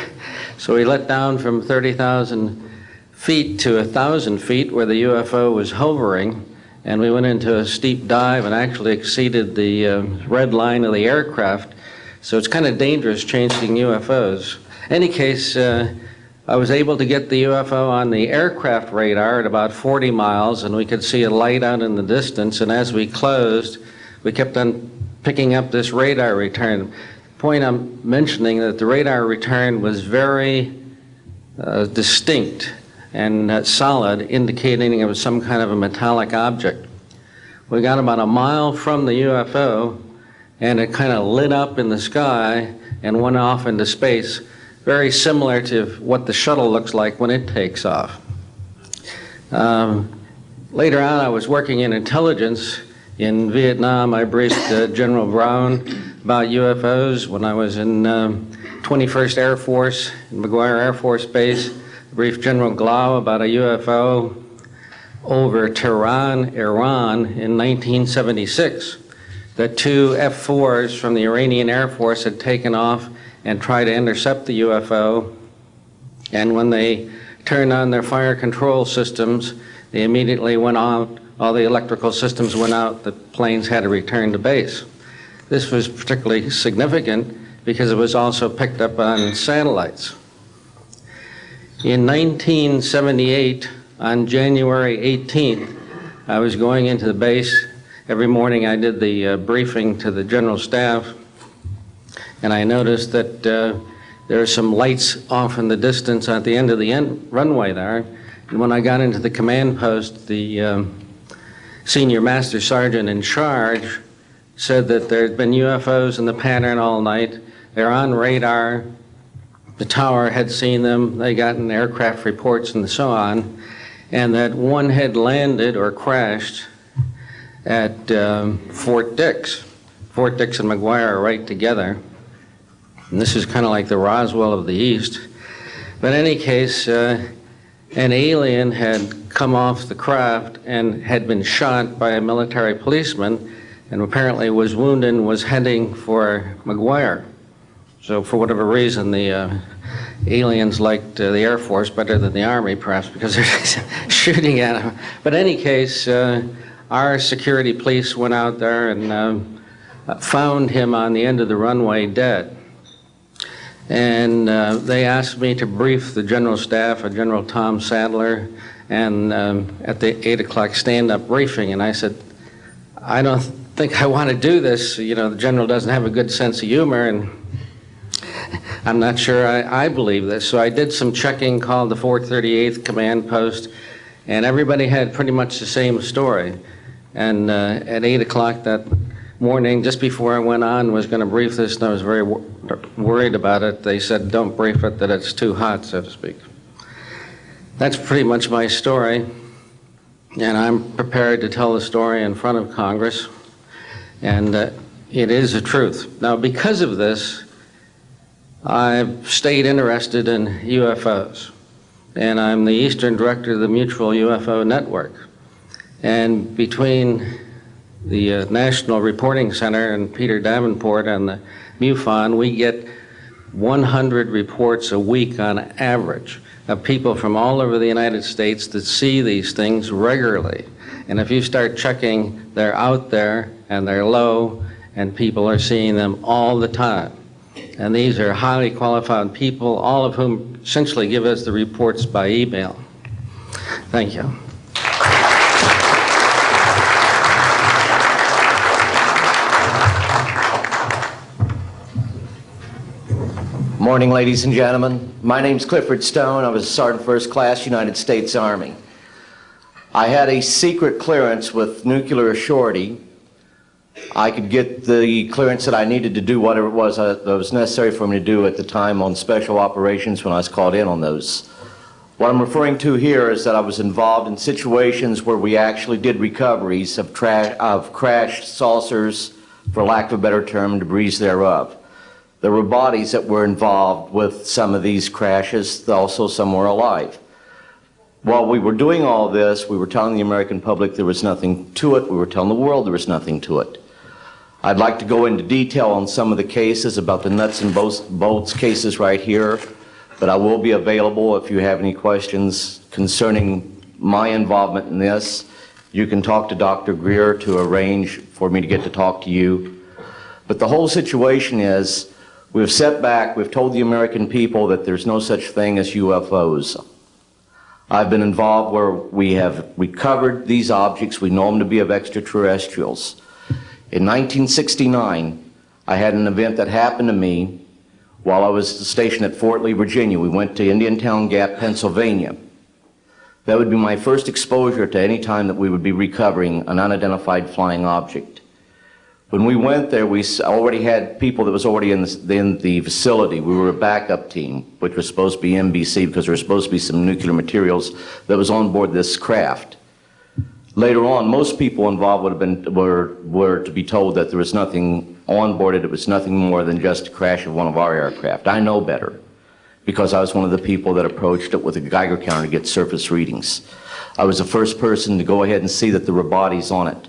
So we let down from 30,000 feet to 1,000 feet where the UFO was hovering, and we went into a steep dive and actually exceeded the red line of the aircraft. So it's kind of dangerous chasing UFOs. In any case, I was able to get the UFO on the aircraft radar at about 40 miles, and we could see a light out in the distance, and as we closed, we kept on picking up this radar return. The point I'm mentioning that the radar return was very distinct and solid, indicating it was some kind of a metallic object. We got about a mile from the UFO, and it kind of lit up in the sky and went off into space, very similar to what the shuttle looks like when it takes off. Later on, I was working in intelligence. In Vietnam, I briefed General Brown about UFOs. When I was in 21st Air Force, in McGuire Air Force Base, I briefed General Glau about a UFO over Tehran, Iran in 1976. That two F-4s from the Iranian Air Force had taken off and tried to intercept the UFO. And when they turned on their fire control systems, they immediately went out. All the electrical systems went out. The planes had to return to base. This was particularly significant because it was also picked up on satellites. In 1978, on January 18th, I was going into the base. Every morning I did the briefing to the general staff, and I noticed that there are some lights off in the distance at the end of the runway there. And when I got into the command post, the senior master sergeant in charge said that there had been UFOs in the pattern all night. They're on radar. The tower had seen them. They gotten aircraft reports and so on. And that one had landed or crashed at Fort Dix. Fort Dix and McGuire are right together. And this is kind of like the Roswell of the East. But in any case, an alien had come off the craft and had been shot by a military policeman, and apparently was wounded and was heading for McGuire. So for whatever reason, the aliens liked the Air Force better than the Army, perhaps because they're shooting at them. But in any case, our security police went out there and found him on the end of the runway dead. And they asked me to brief the general staff, General Tom Sadler, and at the 8 o'clock stand-up briefing, and I said, I don't think I want to do this. You know, the general doesn't have a good sense of humor, and I'm not sure I believe this. So I did some checking, called the 438th Command Post, and everybody had pretty much the same story. And at 8 o'clock that morning, just before I went on, was going to brief this, and I was very worried about it. They said, don't brief it, that it's too hot, so to speak. That's pretty much my story, and I'm prepared to tell the story in front of Congress, and it is the truth. Now, because of this, I've stayed interested in UFOs, and I'm the Eastern Director of the Mutual UFO Network. And between the National Reporting Center and Peter Davenport and the MUFON, we get 100 reports a week on average of people from all over the United States that see these things regularly. And if you start checking, they're out there and they're low, and people are seeing them all the time. And these are highly qualified people, all of whom essentially give us the reports by email. Thank you. Morning, ladies and gentlemen. My name's Clifford Stone. I was a Sergeant First Class, United States Army. I had a secret clearance with nuclear surety. I could get the clearance that I needed to do whatever it was that was necessary for me to do at the time on special operations when I was called in on those. What I'm referring to here is that I was involved in situations where we actually did recoveries of crashed saucers, for lack of a better term, debris thereof. There were bodies that were involved with some of these crashes, also some were alive. While we were doing all this, we were telling the American public there was nothing to it. We were telling the world there was nothing to it. I'd like to go into detail on some of the cases about the nuts and bolts cases right here, but I will be available if you have any questions concerning my involvement in this. You can talk to Dr. Greer to arrange for me to get to talk to you. But the whole situation is, we've set back, we've told the American people that there's no such thing as UFOs. I've been involved where we have recovered these objects. We know them to be of extraterrestrials. In 1969, I had an event that happened to me while I was stationed at Fort Lee, Virginia. We went to Indiantown Gap, Pennsylvania. That would be my first exposure to any time that we would be recovering an unidentified flying object. When we went there, we already had people that was already in the facility. We were a backup team, which was supposed to be NBC because there was supposed to be some nuclear materials that was on board this craft. Later on, most people involved were to be told that there was nothing on board it. It was nothing more than just a crash of one of our aircraft. I know better because I was one of the people that approached it with a Geiger counter to get surface readings. I was the first person to go ahead and see that there were bodies on it.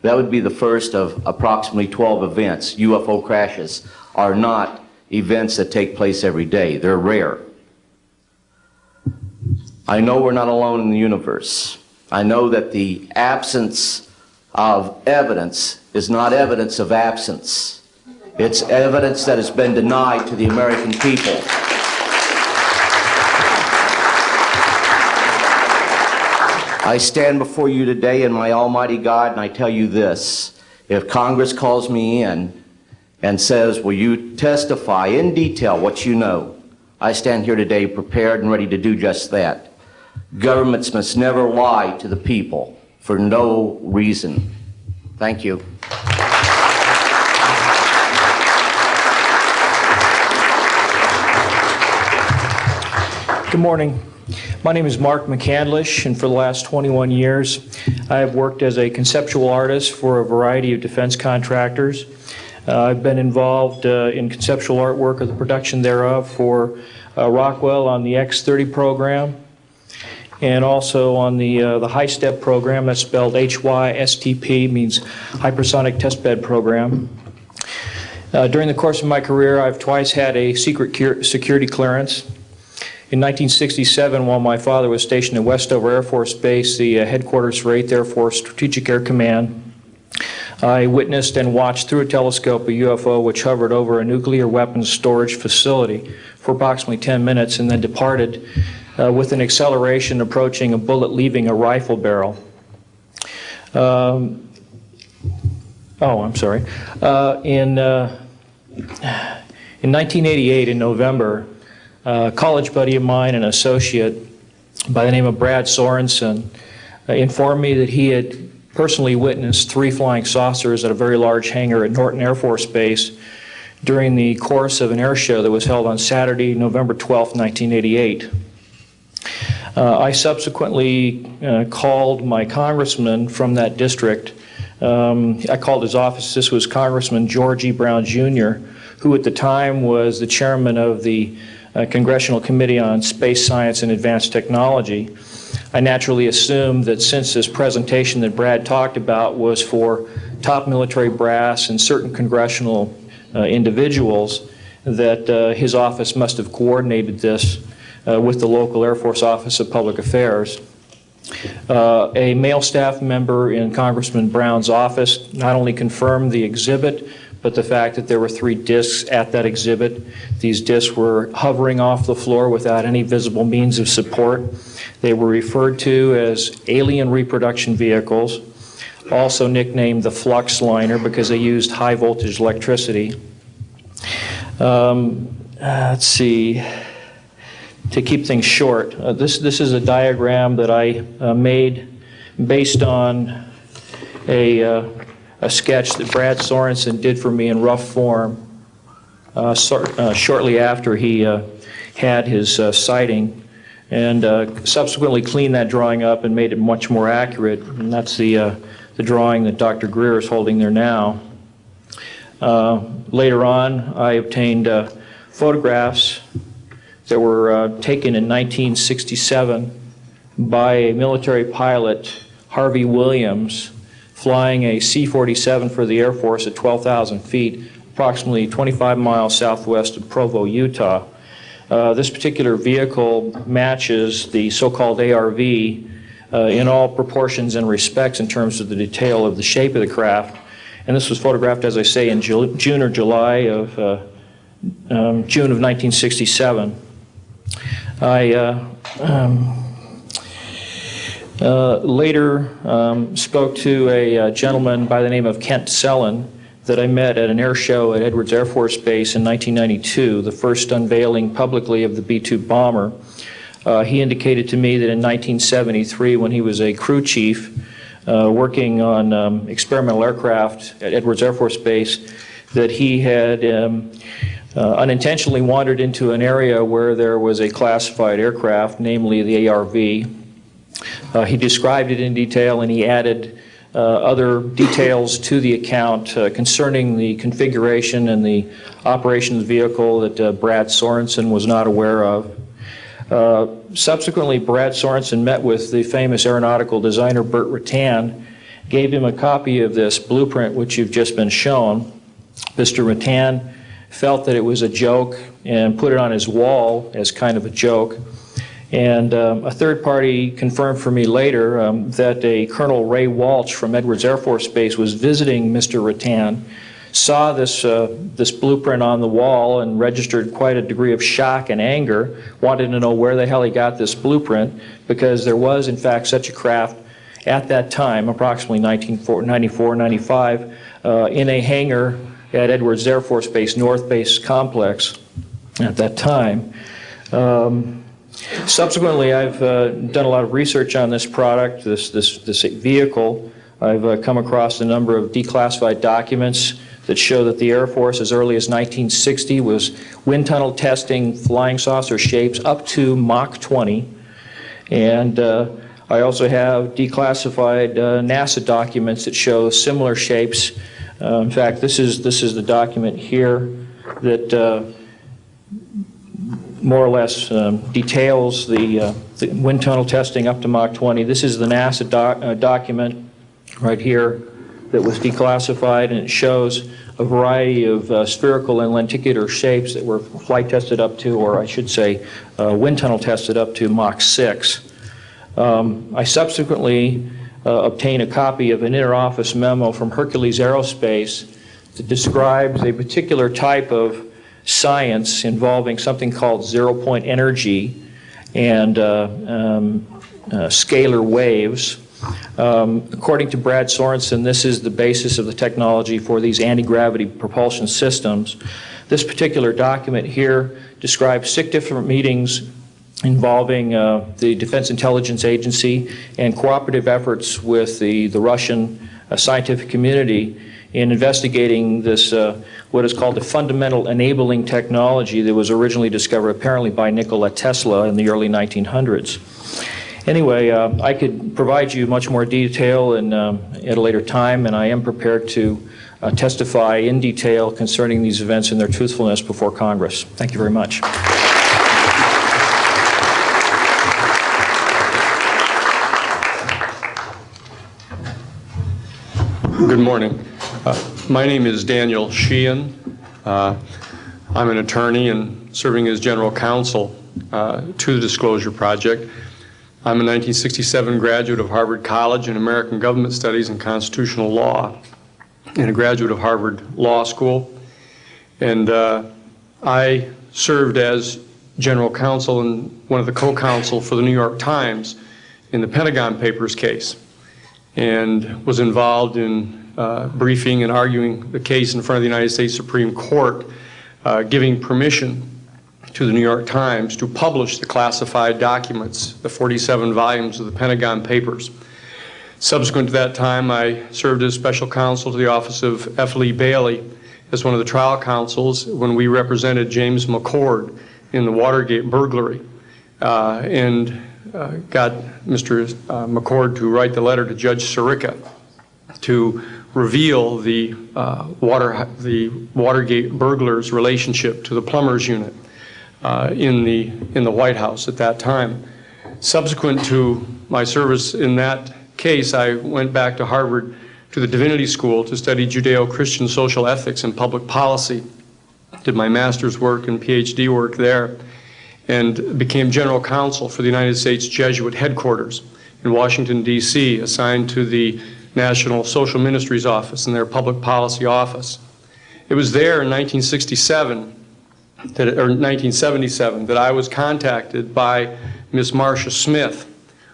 That would be the first of approximately 12 events. UFO crashes are not events that take place every day. They're rare. I know we're not alone in the universe. I know that the absence of evidence is not evidence of absence. It's evidence that has been denied to the American people. I stand before you today in my almighty God, and I tell you this. If Congress calls me in and says, will you testify in detail what you know, I stand here today prepared and ready to do just that. Governments must never lie to the people for no reason. Thank you. Good morning. My name is Mark McCandlish, and for the last 21 years, I have worked as a conceptual artist for a variety of defense contractors. I've been involved in conceptual artwork of the production thereof for Rockwell on the X-30 program, and also on the HISTEP program. That's spelled HYSTP, means Hypersonic Testbed Program. During the course of my career, I've twice had a secret security clearance. In 1967, while my father was stationed at Westover Air Force Base, the headquarters for 8th Air Force Strategic Air Command, I witnessed and watched through a telescope a UFO which hovered over a nuclear weapons storage facility for approximately 10 minutes and then departed with an acceleration approaching a bullet leaving a rifle barrel. In 1988, in November, a college buddy of mine, an associate by the name of Brad Sorensen, informed me that he had personally witnessed 3 flying saucers at a very large hangar at Norton Air Force Base during the course of an air show that was held on Saturday, November 12, 1988. I subsequently called my congressman from that district. I called his office. This was Congressman George E. Brown, Jr., who at the time was the chairman of the Congressional Committee on Space Science and Advanced Technology. I naturally assumed that since this presentation that Brad talked about was for top military brass and certain congressional individuals, that his office must have coordinated this with the local Air Force Office of Public Affairs. A male staff member in Congressman Brown's office not only confirmed the exhibit, but the fact that there were 3 discs at that exhibit. These discs were hovering off the floor without any visible means of support. They were referred to as alien reproduction vehicles, also nicknamed the flux liner because they used high voltage electricity. Let's see. To keep things short, this is a diagram that I made based on a sketch that Brad Sorensen did for me in rough form shortly after he had his sighting, and subsequently cleaned that drawing up and made it much more accurate. And that's the drawing that Dr. Greer is holding there now. Later on, I obtained photographs that were taken in 1967 by a military pilot, Harvey Williams, flying a C-47 for the Air Force at 12,000 feet, approximately 25 miles southwest of Provo, Utah. This particular vehicle matches the so-called ARV in all proportions and respects in terms of the detail of the shape of the craft. And this was photographed, as I say, in June or July of June of 1967. I later spoke to a gentleman by the name of Kent Sellen that I met at an air show at Edwards Air Force Base in 1992, the first unveiling publicly of the B-2 bomber. He indicated to me that in 1973, when he was a crew chief working on experimental aircraft at Edwards Air Force Base, that he had unintentionally wandered into an area where there was a classified aircraft, namely the ARV. He described it in detail, and he added other details to the account concerning the configuration and the operation of the vehicle that Brad Sorensen was not aware of. Subsequently, Brad Sorensen met with the famous aeronautical designer Burt Rutan, gave him a copy of this blueprint which you've just been shown. Mr. Rutan felt that it was a joke and put it on his wall as kind of a joke. And a third party confirmed for me later that a Colonel Ray Walsh from Edwards Air Force Base was visiting Mr. Rutan, saw this blueprint on the wall and registered quite a degree of shock and anger, wanted to know where the hell he got this blueprint, because there was in fact such a craft at that time, approximately 1994-95, in a hangar at Edwards Air Force Base, North Base Complex at that time. Subsequently, I've done a lot of research on this product, this vehicle. I've come across a number of declassified documents that show that the Air Force, as early as 1960, was wind tunnel testing flying saucer shapes up to Mach 20. And I also have declassified NASA documents that show similar shapes. In fact, this is the document here that more or less details the wind tunnel testing up to Mach 20. This is the NASA document right here that was declassified, and it shows a variety of spherical and lenticular shapes that were flight tested up to, or I should say wind tunnel tested up to Mach 6. I subsequently obtained a copy of an interoffice memo from Hercules Aerospace that describes a particular type of science involving something called zero-point energy and scalar waves. According to Brad Sorensen, this is the basis of the technology for these anti-gravity propulsion systems. This particular document here describes 6 different meetings involving the Defense Intelligence Agency and cooperative efforts with the Russian scientific community in investigating this, what is called the fundamental enabling technology that was originally discovered apparently by Nikola Tesla in the early 1900s. Anyway, I could provide you much more detail at a later time, and I am prepared to testify in detail concerning these events and their truthfulness before Congress. Thank you very much. Good morning. My name is Daniel Sheehan. I'm an attorney and serving as general counsel to the Disclosure Project. I'm a 1967 graduate of Harvard College in American Government Studies and Constitutional Law, and a graduate of Harvard Law School. And I served as general counsel and one of the co-counsel for the New York Times in the Pentagon Papers case, and was involved in briefing and arguing the case in front of the United States Supreme Court, giving permission to the New York Times to publish the classified documents, the 47 volumes of the Pentagon Papers. Subsequent to that time, I served as special counsel to the office of F. Lee Bailey as one of the trial counsels when we represented James McCord in the Watergate burglary, and got Mr. McCord to write the letter to Judge Sirica to reveal the Watergate burglars' relationship to the plumbers unit in the White House at that time. Subsequent to my service in that case, I went back to Harvard to the Divinity School to study Judeo-Christian social ethics and public policy. Did my master's work and PhD work there, and became general counsel for the United States Jesuit headquarters in Washington, D.C., assigned to the National Social Ministries Office and their Public Policy Office. It was there in 1977 that I was contacted by Ms. Marcia Smith,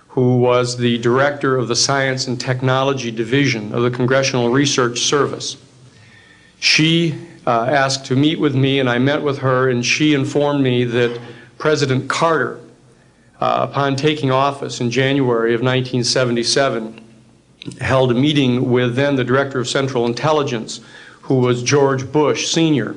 who was the director of the Science and Technology Division of the Congressional Research Service. She asked to meet with me, and I met with her, and she informed me that President Carter, upon taking office in January of 1977, held a meeting with then the Director of Central Intelligence, who was George Bush Sr.,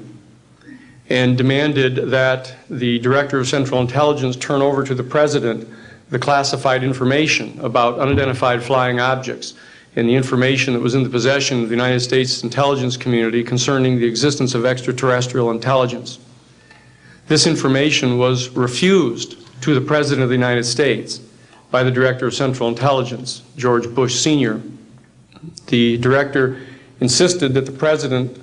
and demanded that the Director of Central Intelligence turn over to the President the classified information about unidentified flying objects and the information that was in the possession of the United States intelligence community concerning the existence of extraterrestrial intelligence. This information was refused to the President of the United States by the Director of Central Intelligence, George Bush Sr. The Director insisted that the President,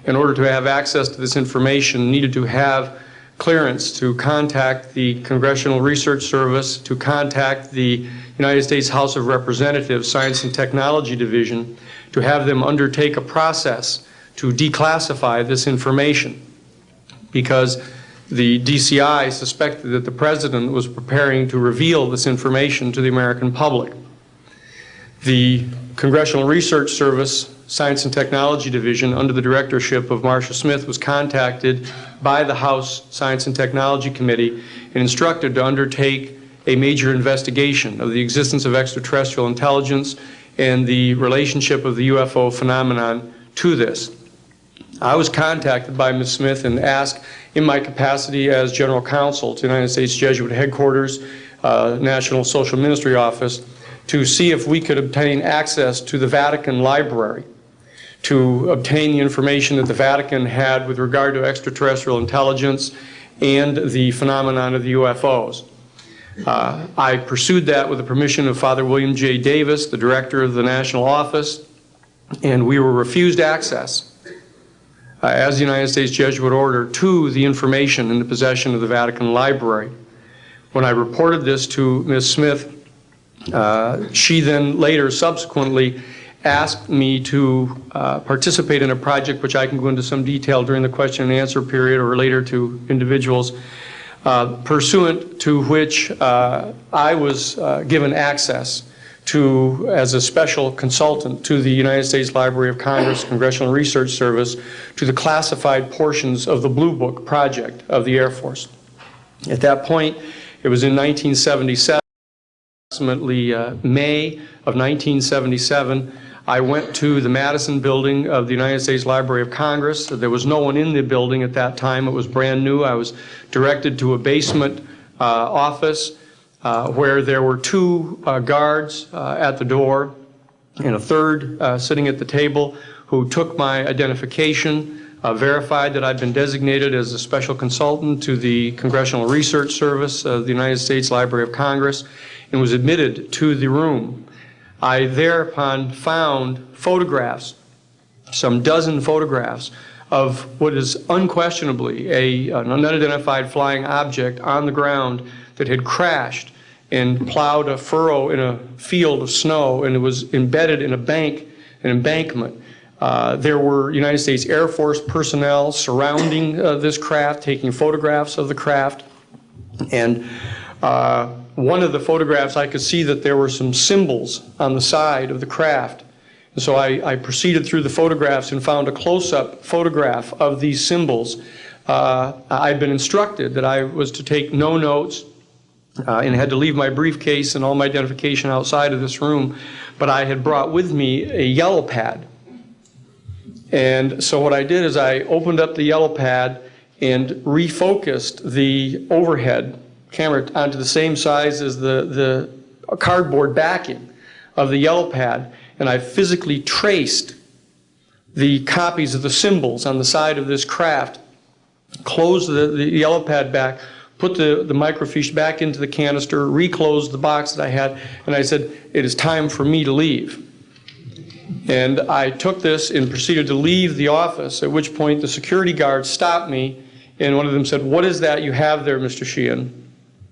in order to have access to this information, needed to have clearance to contact the Congressional Research Service, to contact the United States House of Representatives Science and Technology Division, to have them undertake a process to declassify this information, because the DCI suspected that the President was preparing to reveal this information to the American public. The Congressional Research Service Science and Technology Division, under the directorship of Marcia Smith, was contacted by the House Science and Technology Committee and instructed to undertake a major investigation of the existence of extraterrestrial intelligence and the relationship of the UFO phenomenon to this. I was contacted by Ms. Smith and asked, in my capacity as general counsel to the United States Jesuit headquarters, National Social Ministry Office, to see if we could obtain access to the Vatican Library, to obtain the information that the Vatican had with regard to extraterrestrial intelligence and the phenomenon of the UFOs. I pursued that with the permission of Father William J. Davis, the director of the National Office, and we were refused access as the United States Jesuit Order to the information in the possession of the Vatican Library. When I reported this to Ms. Smith, she then later subsequently asked me to participate in a project which I can go into some detail during the question and answer period or later to individuals, pursuant to which I was given access to, as a special consultant to the United States Library of Congress Congressional Research Service, to the classified portions of the Blue Book project of the Air Force. At that point, it was in 1977, approximately May of 1977, I went to the Madison building of the United States Library of Congress. There was no one in the building at that time. It was brand new. I was directed to a basement office where there were two guards at the door and a third sitting at the table who took my identification, verified that I'd been designated as a special consultant to the Congressional Research Service of the United States Library of Congress, and was admitted to the room. I thereupon found photographs, some dozen photographs, of what is unquestionably an unidentified flying object on the ground that had crashed and plowed a furrow in a field of snow, and it was embedded in an embankment. There were United States Air Force personnel surrounding this craft, taking photographs of the craft. And one of the photographs, I could see that there were some symbols on the side of the craft. And so I proceeded through the photographs and found a close-up photograph of these symbols. I'd been instructed that I was to take no notes and had to leave my briefcase and all my identification outside of this room, but I had brought with me a yellow pad. And so what I did is I opened up the yellow pad and refocused the overhead camera onto the same size as the cardboard backing of the yellow pad, and I physically traced the copies of the symbols on the side of this craft, closed the yellow pad back, put the microfiche back into the canister, reclosed the box that I had, and I said, it is time for me to leave. And I took this and proceeded to leave the office, at which point the security guards stopped me, and one of them said, "What is that you have there, Mr. Sheehan?"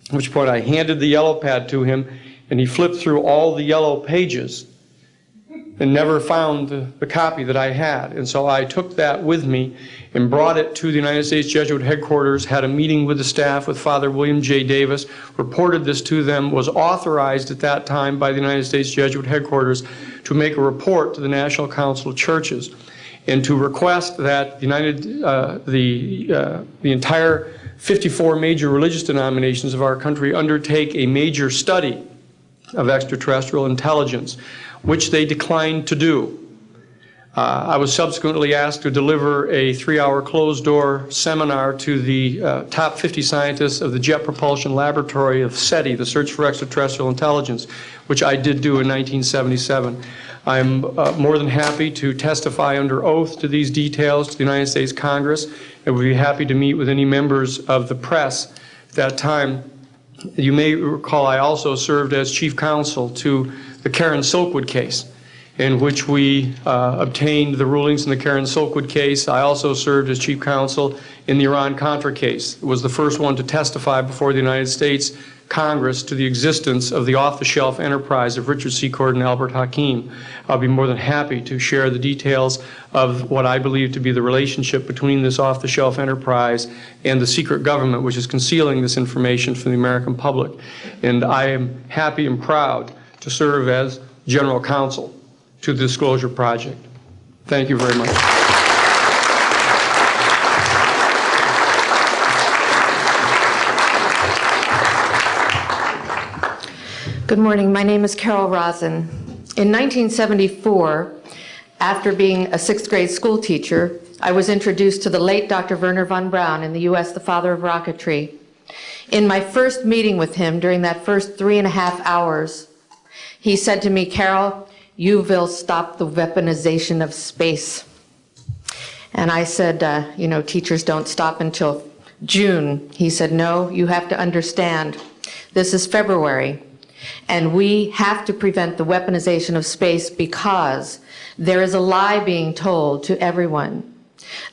At which point I handed the yellow pad to him, and he flipped through all the yellow pages and never found the copy that I had. And so I took that with me and brought it to the United States Jesuit headquarters, had a meeting with the staff, with Father William J. Davis, reported this to them, was authorized at that time by the United States Jesuit headquarters to make a report to the National Council of Churches and to request that the entire 54 major religious denominations of our country undertake a major study of extraterrestrial intelligence, which they declined to do. I was subsequently asked to deliver a 3-hour closed-door seminar to the top 50 scientists of the Jet Propulsion Laboratory of SETI, the Search for Extraterrestrial Intelligence, which I did do in 1977. I'm more than happy to testify under oath to these details to the United States Congress, and would be happy to meet with any members of the press at that time. You may recall I also served as chief counsel to the Karen Silkwood case, in which we obtained the rulings in the Karen Silkwood case. I also served as chief counsel in the Iran-Contra case. It was the first one to testify before the United States Congress to the existence of the off-the-shelf enterprise of Richard Secord and Albert Hakim. I'll be more than happy to share the details of what I believe to be the relationship between this off-the-shelf enterprise and the secret government, which is concealing this information from the American public. And I am happy and proud to serve as general counsel to the Disclosure Project. Thank you very much. Good morning. My name is Carol Rosen. In 1974, after being a 6th grade school teacher, I was introduced to the late Dr. Wernher von Braun, in the U.S., the father of rocketry. In my first meeting with him, during that first 3.5 hours, he said to me, "Carol, you will stop the weaponization of space." And I said, teachers don't stop until June. He said, "No, you have to understand, this is February. And we have to prevent the weaponization of space because there is a lie being told to everyone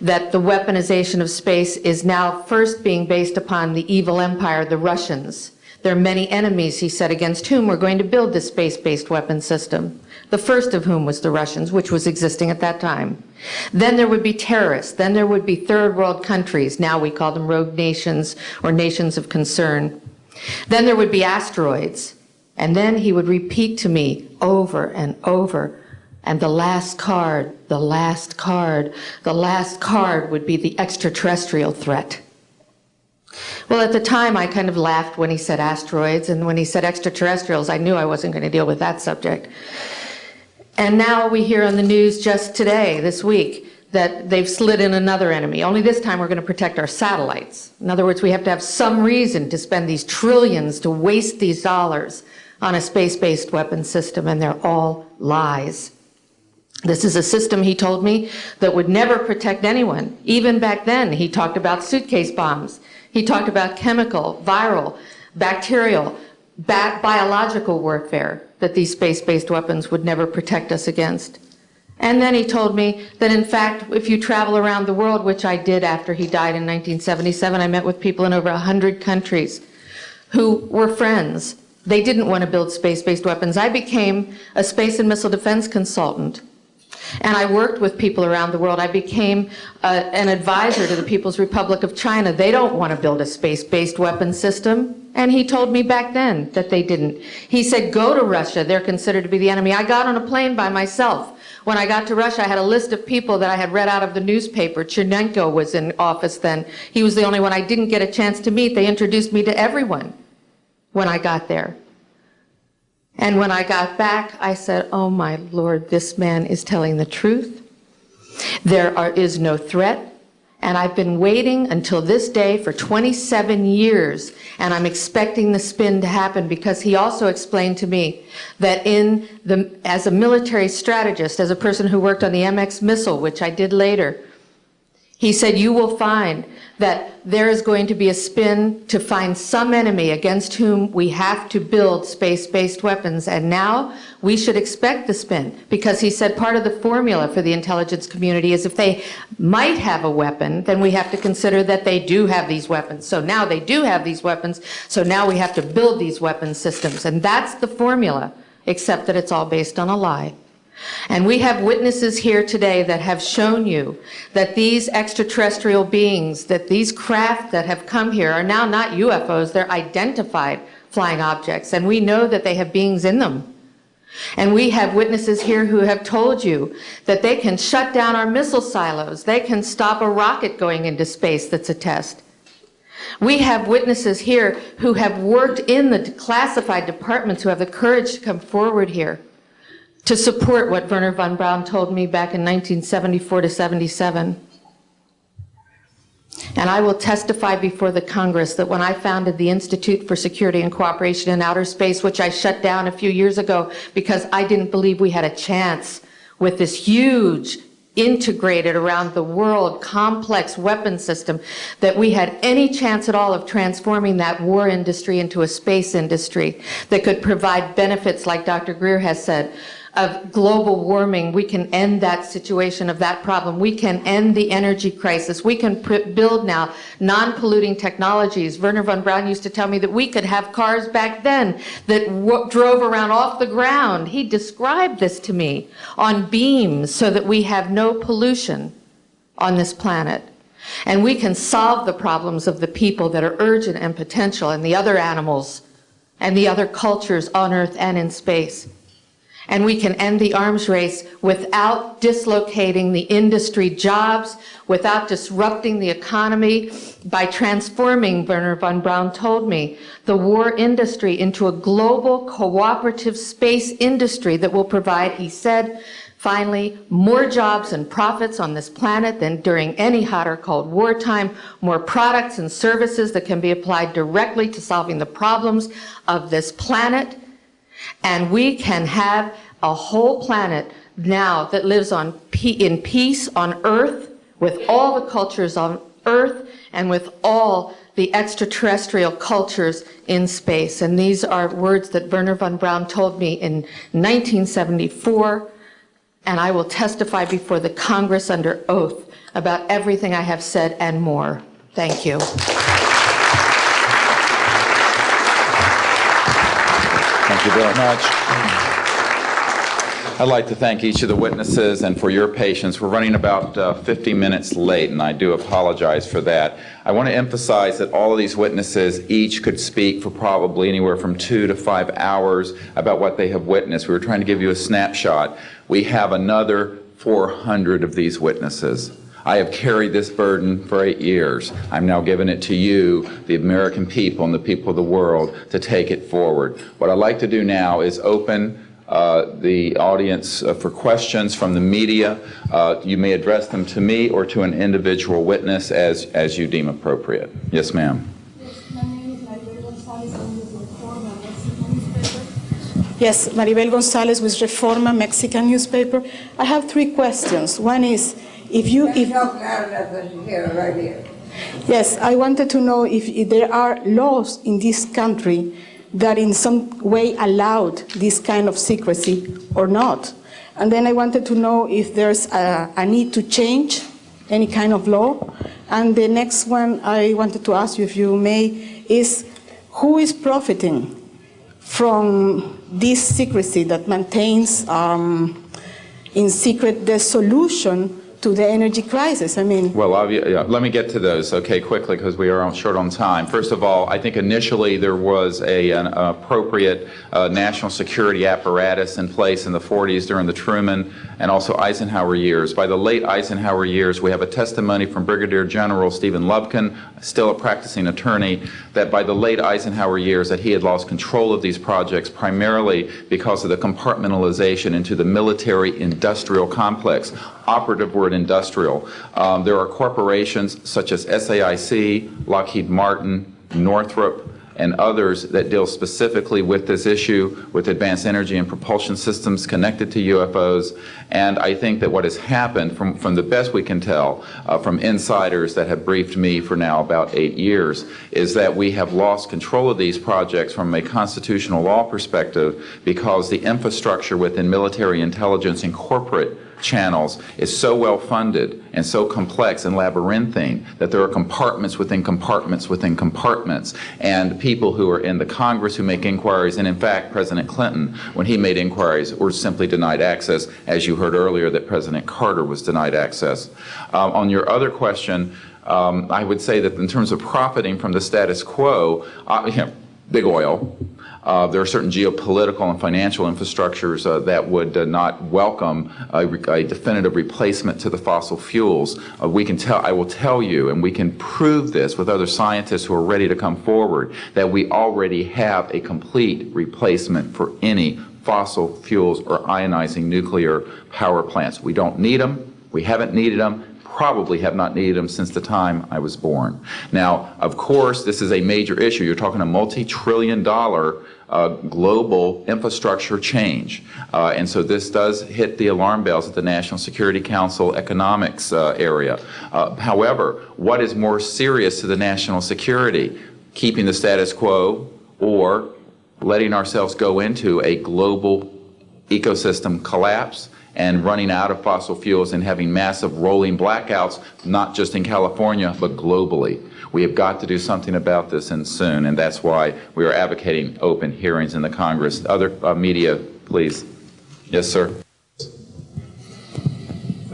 that the weaponization of space is now first being based upon the evil empire, the Russians. There are many enemies," he said, "against whom we're going to build this space-based weapon system. The first of whom was the Russians, which was existing at that time. Then there would be terrorists. Then there would be third world countries. Now we call them rogue nations or nations of concern. Then there would be asteroids." And then he would repeat to me over and over, and the last card, the last card, the last card would be the extraterrestrial threat. Well, at the time, I kind of laughed when he said asteroids, and when he said extraterrestrials, I knew I wasn't going to deal with that subject. And now we hear on the news just today, this week, that they've slid in another enemy. Only this time we're going to protect our satellites. In other words, we have to have some reason to spend these trillions, to waste these dollars on a space-based weapon system, and they're all lies. This is a system, he told me, that would never protect anyone. Even back then, he talked about suitcase bombs. He talked about chemical, viral, bacterial, biological warfare, that these space-based weapons would never protect us against. And then he told me that, in fact, if you travel around the world, which I did after he died in 1977, I met with people in over 100 countries who were friends. They didn't want to build space-based weapons. I became a space and missile defense consultant, and I worked with people around the world. I became an advisor to the People's Republic of China. They don't want to build a space-based weapon system, and he told me back then that they didn't. He said, go to Russia. They're considered to be the enemy. I got on a plane by myself. When I got to Russia, I had a list of people that I had read out of the newspaper. Chernenko was in office then. He was the only one I didn't get a chance to meet. They introduced me to everyone when I got there. And when I got back, I said, oh my Lord, this man is telling the truth. There is no threat. And I've been waiting until this day for 27 years, and I'm expecting the spin to happen, because he also explained to me that as a military strategist, as a person who worked on the MX missile, which I did later, he said, you will find that there is going to be a spin to find some enemy against whom we have to build space-based weapons. And now we should expect the spin, because he said part of the formula for the intelligence community is if they might have a weapon, then we have to consider that they do have these weapons. So now they do have these weapons, so now we have to build these weapon systems. And that's the formula, except that it's all based on a lie. And we have witnesses here today that have shown you that these extraterrestrial beings, that these craft that have come here are now not UFOs, they're identified flying objects, and we know that they have beings in them. And we have witnesses here who have told you that they can shut down our missile silos, they can stop a rocket going into space that's a test. We have witnesses here who have worked in the classified departments, who have the courage to come forward here to support what Wernher von Braun told me back in 1974 to 77. And I will testify before the Congress that when I founded the Institute for Security and Cooperation in Outer Space, which I shut down a few years ago because I didn't believe we had a chance with this huge, integrated around the world, complex weapon system, that we had any chance at all of transforming that war industry into a space industry that could provide benefits, like Dr. Greer has said, of global warming. We can end that situation of that problem. We can end the energy crisis. We can build now non-polluting technologies. Wernher von Braun used to tell me that we could have cars back then that drove around off the ground. He described this to me on beams so that we have no pollution on this planet. And we can solve the problems of the people that are urgent and potential, and the other animals and the other cultures on Earth and in space. And we can end the arms race without dislocating the industry jobs, without disrupting the economy, by transforming, Wernher von Braun told me, the war industry into a global cooperative space industry that will provide, he said, finally, more jobs and profits on this planet than during any hot or cold wartime, more products and services that can be applied directly to solving the problems of this planet. And we can have a whole planet now that lives in peace on Earth, with all the cultures on Earth and with all the extraterrestrial cultures in space. And these are words that Wernher von Braun told me in 1974, and I will testify before the Congress under oath about everything I have said and more. Thank you. Thank you very much. I'd like to thank each of the witnesses and for your patience. We're running about 50 minutes late, and I do apologize for that. I want to emphasize that all of these witnesses each could speak for probably anywhere from 2 to 5 hours about what they have witnessed. We were trying to give you a snapshot. We have another 400 of these witnesses. I have carried this burden for 8 years. I'm now giving it to you, the American people and the people of the world, to take it forward. What I'd like to do now is open the audience for questions from the media. You may address them to me or to an individual witness as you deem appropriate. Yes, ma'am. Yes, Maribel Gonzalez with Reforma, Mexican newspaper. I have 3 questions. One is, Yes, I wanted to know if there are laws in this country that in some way allowed this kind of secrecy or not. And then I wanted to know if there's a need to change any kind of law. And the next one I wanted to ask you, if you may, is who is profiting from this secrecy that maintains in secret the solution to the energy crisis? I mean, Well, let me get to those, okay, quickly, because we are short on time. First of all, I think initially there was an appropriate national security apparatus in place in the 40s during the Truman and also Eisenhower years. By the late Eisenhower years, we have a testimony from Brigadier General Stephen Lubkin, still a practicing attorney, that by the late Eisenhower years that he had lost control of these projects primarily because of the compartmentalization into the military-industrial complex. Operative word industrial. There are corporations such as SAIC, Lockheed Martin, Northrop, and others that deal specifically with this issue, with advanced energy and propulsion systems connected to UFOs. And I think that what has happened, from the best we can tell, from insiders that have briefed me for now about 8 years, is that we have lost control of these projects from a constitutional law perspective because the infrastructure within military intelligence and corporate channels is so well funded and so complex and labyrinthine that there are compartments within compartments within compartments, and people who are in the Congress who make inquiries, and in fact President Clinton, when he made inquiries, were simply denied access, as you heard earlier that President Carter was denied access. On your other question, I would say that in terms of profiting from the status quo, big oil. There are certain geopolitical and financial infrastructures that would not welcome a definitive replacement to the fossil fuels. I will tell you, and we can prove this with other scientists who are ready to come forward, that we already have a complete replacement for any fossil fuels or ionizing nuclear power plants. We don't need them. We haven't needed them. Probably have not needed them since the time I was born. Now, of course, this is a major issue. You're talking a multi-trillion-dollar global infrastructure change. And so this does hit the alarm bells at the National Security Council economics area. However, what is more serious to the national security? Keeping the status quo or letting ourselves go into a global ecosystem collapse and running out of fossil fuels and having massive rolling blackouts, not just in California, but globally. We have got to do something about this, and soon, and that's why we are advocating open hearings in the Congress. Other media, please. Yes, sir.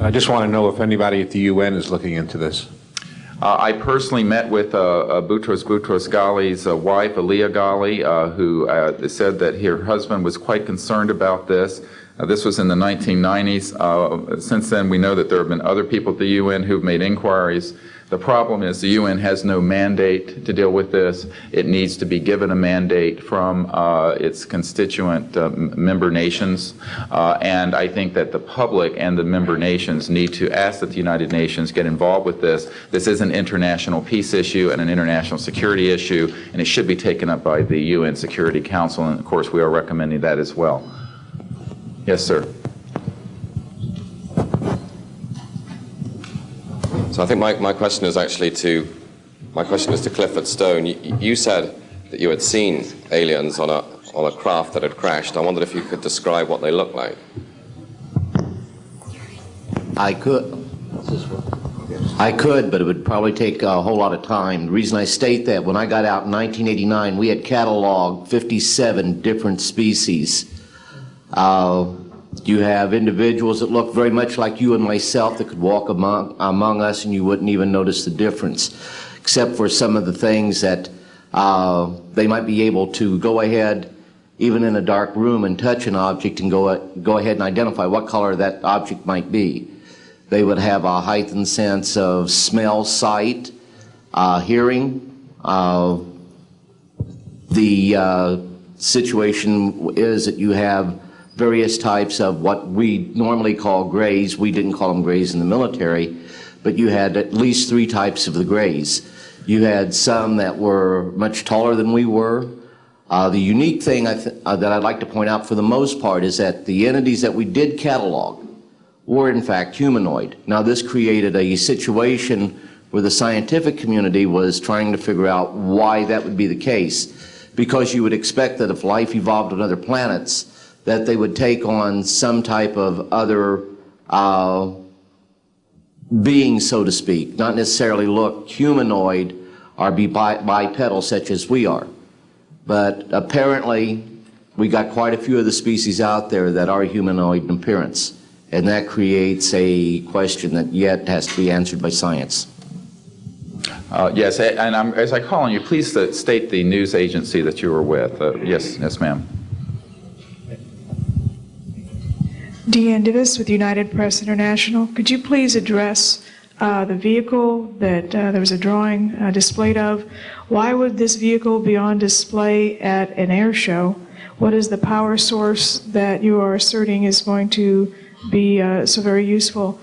I just want to know if anybody at the UN is looking into this. I personally met with Boutros Ghali's wife, Aliyah Ghali, who said that her husband was quite concerned about this. This was in the 1990s. Since then, we know that there have been other people at the UN who've made inquiries. The problem is the UN has no mandate to deal with this. It needs to be given a mandate from its constituent member nations. And I think that the public and the member nations need to ask that the United Nations get involved with this. This is an international peace issue and an international security issue, and it should be taken up by the UN Security Council. And of course, we are recommending that as well. Yes, sir. So I think my question is actually to Clifford Stone. You said that you had seen aliens on a craft that had crashed. I wondered if you could describe what they looked like. I could, but it would probably take a whole lot of time. The reason I state that, when I got out in 1989, we had cataloged 57 different species. You have individuals that look very much like you and myself that could walk among us and you wouldn't even notice the difference, except for some of the things that they might be able to go ahead, even in a dark room, and touch an object and go ahead and identify what color that object might be. They would have a heightened sense of smell, sight, hearing. The situation is that you have various types of what we normally call grays. We didn't call them grays in the military, but you had at least 3 types of the grays. You had some that were much taller than we were. The unique thing that I'd like to point out for the most part is that the entities that we did catalog were in fact humanoid. Now this created a situation where the scientific community was trying to figure out why that would be the case. because you would expect that if life evolved on other planets, that they would take on some type of other being, so to speak, not necessarily look humanoid or be bipedal such as we are. But apparently, we got quite a few of the species out there that are humanoid in appearance, and that creates a question that yet has to be answered by science. Yes, and as I call on you, please state the news agency that you were with. Yes, ma'am. Deanne Divis with United Press International. Could you please address the vehicle that there was a drawing displayed of? Why would this vehicle be on display at an air show? What is the power source that you are asserting is going to be so very useful?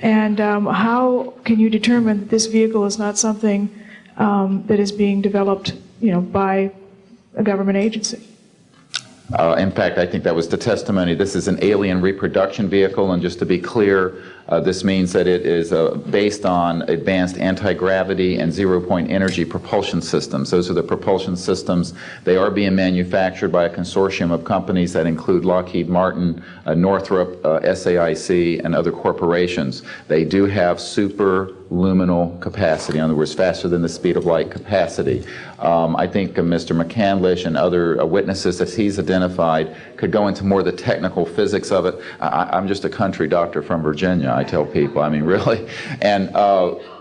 And how can you determine that this vehicle is not something that is being developed, by a government agency? In fact, I think that was the testimony. This is an alien reproduction vehicle, and just to be clear, this means that it is based on advanced anti-gravity and zero-point energy propulsion systems. Those are the propulsion systems. They are being manufactured by a consortium of companies that include Lockheed Martin, Northrop, SAIC, and other corporations. They do have superluminal capacity, in other words, faster than the speed of light capacity. I think Mr. McCandlish and other witnesses that he's identified could go into more of the technical physics of it. I'm just a country doctor from Virginia, I tell people. I mean, really. And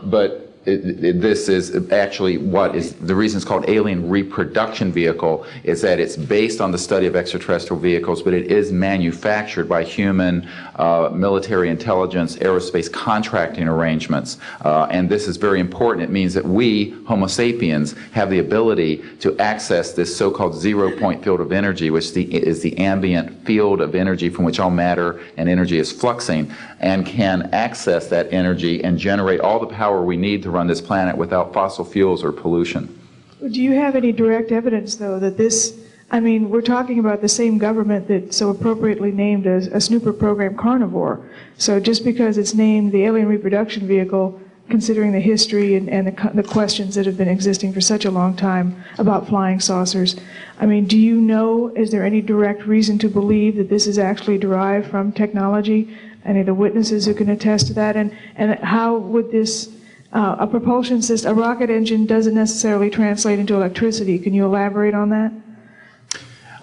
but this is actually what is the reason it's called alien reproduction vehicle is that it's based on the study of extraterrestrial vehicles, but it is manufactured by human military intelligence, aerospace contracting arrangements. And this is very important. It means that we, Homo sapiens, have the ability to access this so-called zero-point field of energy, which is the ambient field of energy from which all matter and energy is fluxing, and can access that energy and generate all the power we need to run this planet without fossil fuels or pollution. Do you have any direct evidence, though, that this, I mean, we're talking about the same government that so appropriately named a snooper program carnivore. So just because it's named the alien reproduction vehicle, considering the history and the questions that have been existing for such a long time about flying saucers, I mean, do you know, is there any direct reason to believe that this is actually derived from technology? Any of the witnesses who can attest to that? And how would this, a propulsion system, a rocket engine doesn't necessarily translate into electricity. Can you elaborate on that?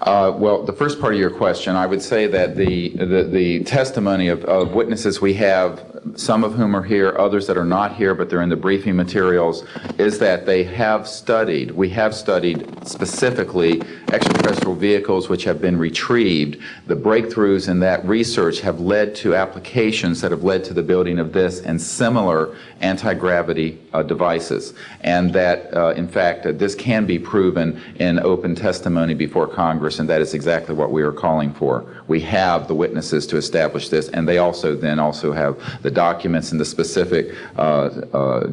Well, the first part of your question, I would say that the testimony of witnesses we have, some of whom are here, others that are not here, but they're in the briefing materials, is that they have studied, we have studied specifically extraterrestrial vehicles which have been retrieved. The breakthroughs in that research have led to applications that have led to the building of this and similar anti-gravity devices. And that, in fact, this can be proven in open testimony before Congress, and that is exactly what we are calling for. We have the witnesses to establish this, and they also have the documents and the specific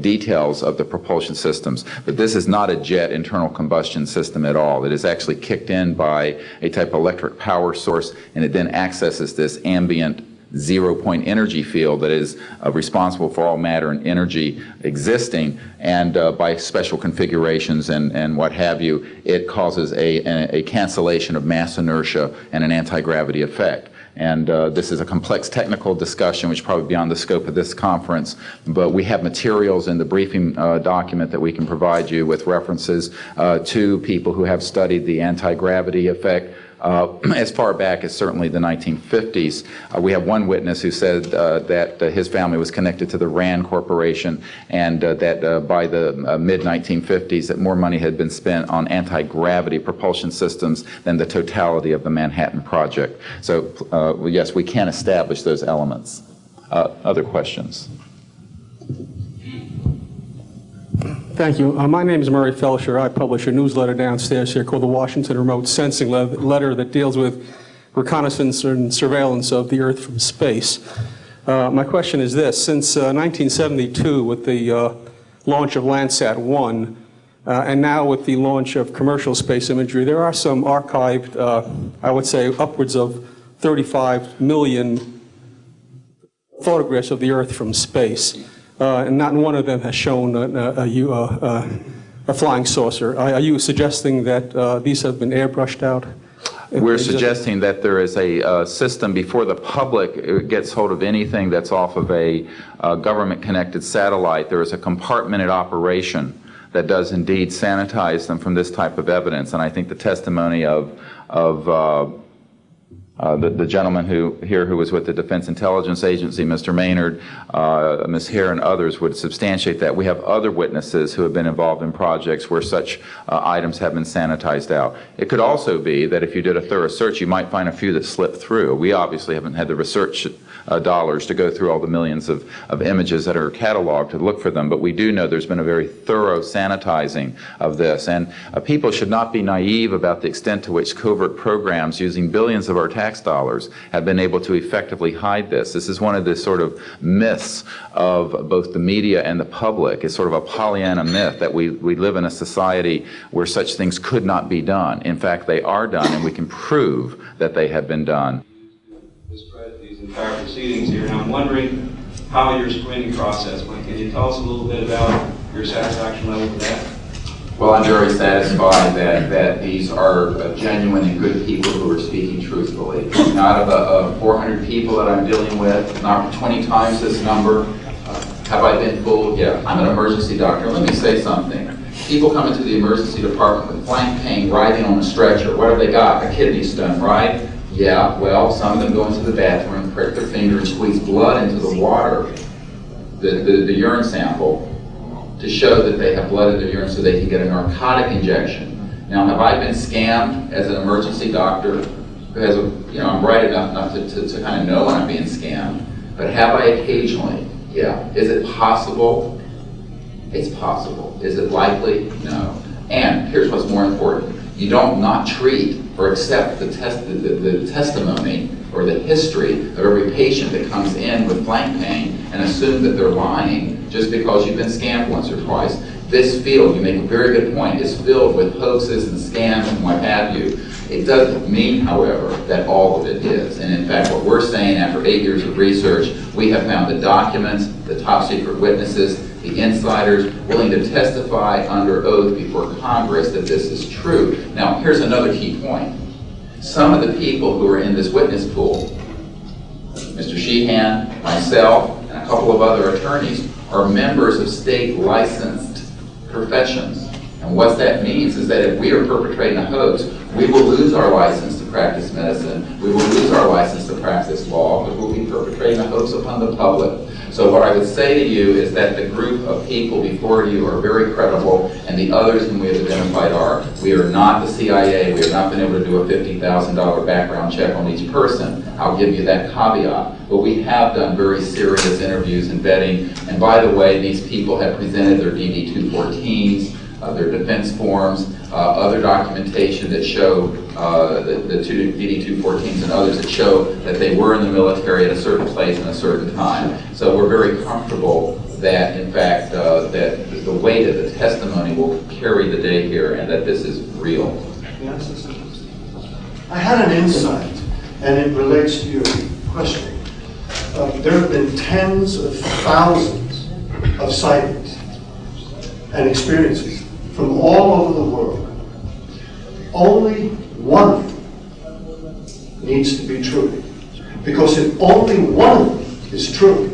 details of the propulsion systems. But this is not a jet internal combustion system at all. It is actually kicked in by a type of electric power source, and it then accesses this ambient zero-point energy field that is responsible for all matter and energy existing, and by special configurations and what have you, it causes a cancellation of mass inertia and an anti-gravity effect. And this is a complex technical discussion which is probably beyond the scope of this conference, but we have materials in the briefing document that we can provide you with references to people who have studied the anti-gravity effect as far back as certainly the 1950s. We have one witness who said that his family was connected to the RAND Corporation, and that by the mid-1950s that more money had been spent on anti-gravity propulsion systems than the totality of the Manhattan Project. So yes, we can establish those elements. Other questions? Thank you. My name is Murray Felsher. I publish a newsletter downstairs here called the Washington Remote Sensing Letter that deals with reconnaissance and surveillance of the Earth from space. My question is this. Since 1972, with the launch of Landsat 1, and now with the launch of commercial space imagery, there are some archived, I would say, upwards of 35 million photographs of the Earth from space. And not one of them has shown a a flying saucer. Are you suggesting that these have been airbrushed out? We're suggesting that there is a system before the public gets hold of anything that's off of a government-connected satellite. There is a compartmented operation that does indeed sanitize them from this type of evidence. And I think the testimony of the gentleman who was with the Defense Intelligence Agency, Mr. Maynard, Ms. Hare, and others would substantiate that. We have other witnesses who have been involved in projects where such items have been sanitized out. It could also be that if you did a thorough search, you might find a few that slipped through. We obviously haven't had the research dollars to go through all the millions of images that are cataloged to look for them, but we do know there's been a very thorough sanitizing of this. And people should not be naive about the extent to which covert programs using billions of our tax dollars have been able to effectively hide this. This is one of the sort of myths of both the media and the public. It's sort of a Pollyanna myth that we live in a society where such things could not be done. In fact, they are done, and we can prove that they have been done. These entire proceedings here, and I'm wondering how your screening process went. Can you tell us a little bit about your satisfaction level with that? Well, I'm very satisfied that these are genuine and good people who are speaking truthfully. Out of the 400 people that I'm dealing with, not 20 times this number, have I been fooled? Yeah. I'm an emergency doctor. Let me say something. People come into the emergency department with flank pain, writhing on a stretcher. What have they got? A kidney stone, right? Yeah, well, some of them go into the bathroom, prick their finger, and squeeze blood into the water, the urine sample, to show that they have blood in their urine so they can get a narcotic injection. Now, have I been scammed as an emergency doctor? Who has I'm bright enough not to kind of know when I'm being scammed. But have I occasionally? Yeah. Is it possible? It's possible. Is it likely? No. And here's what's more important. You don't not treat or accept the testimony or the history of every patient that comes in with flank pain and assume that they're lying just because you've been scammed once or twice. This field, you make a very good point, is filled with hoaxes and scams and what have you. It doesn't mean, however, that all of it is. And in fact, what we're saying after 8 years of research, we have found the documents, the top secret witnesses, the insiders willing to testify under oath before Congress that this is true. Now, here's another key point. Some of the people who are in this witness pool, Mr. Sheehan, myself, and a couple of other attorneys, are members of state licensed professions. And what that means is that if we are perpetrating a hoax, we will lose our license to practice medicine, we will lose our license to practice law, but we'll be perpetrating a hoax upon the public. So what I would say to you is that the group of people before you are very credible, and the others whom we have identified are. We are not the CIA. We have not been able to do a $50,000 background check on each person. I'll give you that caveat. But we have done very serious interviews and vetting. And by the way, these people have presented their DD-214s, their defense forms, other documentation that show the two DD-214s and others that show that they were in the military at a certain place and a certain time. So we're very comfortable that, in fact, that the weight of the testimony will carry the day here and that this is real. I had an insight, and it relates to your question. There have been tens of thousands of sightings and experiences from all over the world. Only one of them needs to be true. Because if only one of them is true,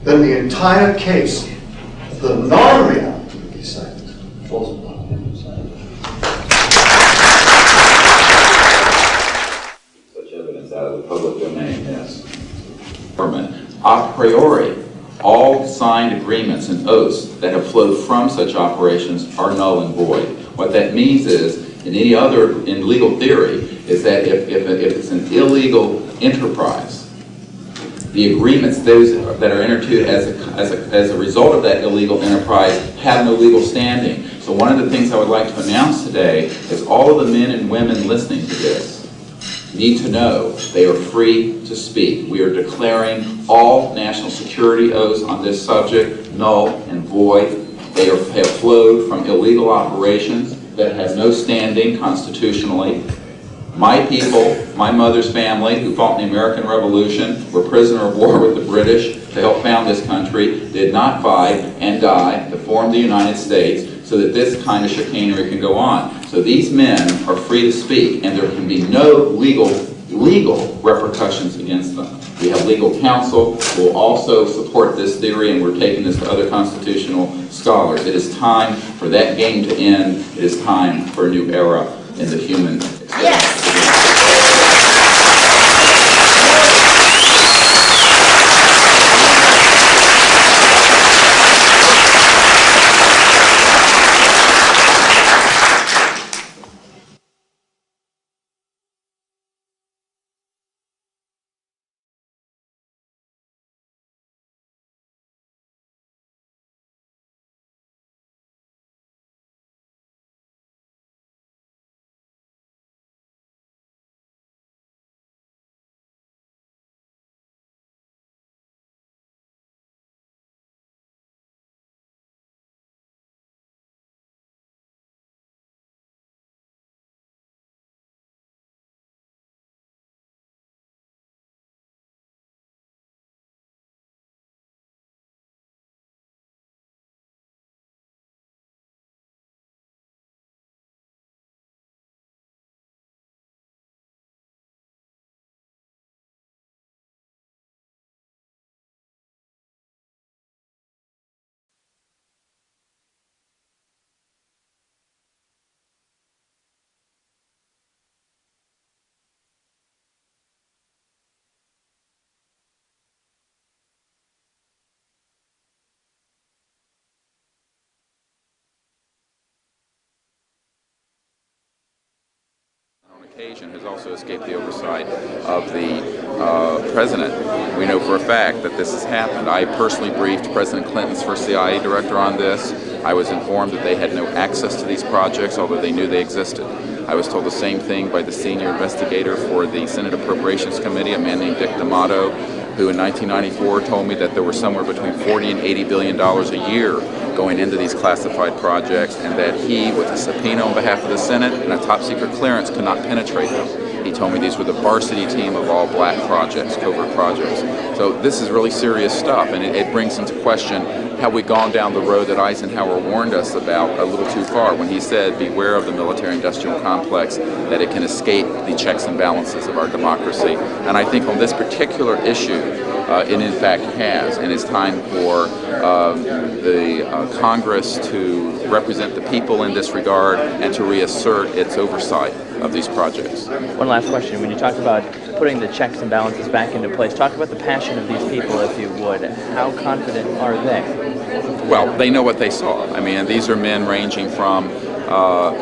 then the entire case, the non-reality of these sightings, falls apart. Such evidence out of the public domain, yes. A priori, all signed agreements and oaths that have flowed from such operations are null and void. What that means is, in legal theory, is that if it's an illegal enterprise, the agreements those that are entered into as a result of that illegal enterprise have no legal standing. So one of the things I would like to announce today is all of the men and women listening to this need to know they are free to speak. We are declaring all national security oaths on this subject null and void. They have flowed from illegal operations that has no standing constitutionally. My people, my mother's family, who fought in the American Revolution, were prisoner of war with the British to help found this country, did not fight and die to form the United States. so that this kind of chicanery can go on. So these men are free to speak, and there can be no legal repercussions against them. We have legal counsel who will also support this theory, and we're taking this to other constitutional scholars. It is time for that game to end. It is time for a new era in the human experience. Yes. Occasion has also escaped the oversight of the president. We know for a fact that this has happened. I personally briefed President Clinton's first CIA director on this. I was informed that they had no access to these projects, although they knew they existed. I was told the same thing by the senior investigator for the Senate Appropriations Committee, a man named Dick D'Amato, who in 1994 told me that there were somewhere between $40 and $80 billion a year going into these classified projects, and that he, with a subpoena on behalf of the Senate and a top-secret clearance, could not penetrate them. He told me these were the varsity team of all black projects, covert projects. So this is really serious stuff, and it brings into question have we gone down the road that Eisenhower warned us about a little too far when he said, beware of the military-industrial complex, that it can escape the checks and balances of our democracy. And I think on this particular issue, it in fact has, and it's time for the Congress to represent the people in this regard and to reassert its oversight of these projects. One last question. When you talk about putting the checks and balances back into place, talk about the passion of these people, if you would. How confident are they? Well, they know what they saw. I mean, these are men ranging from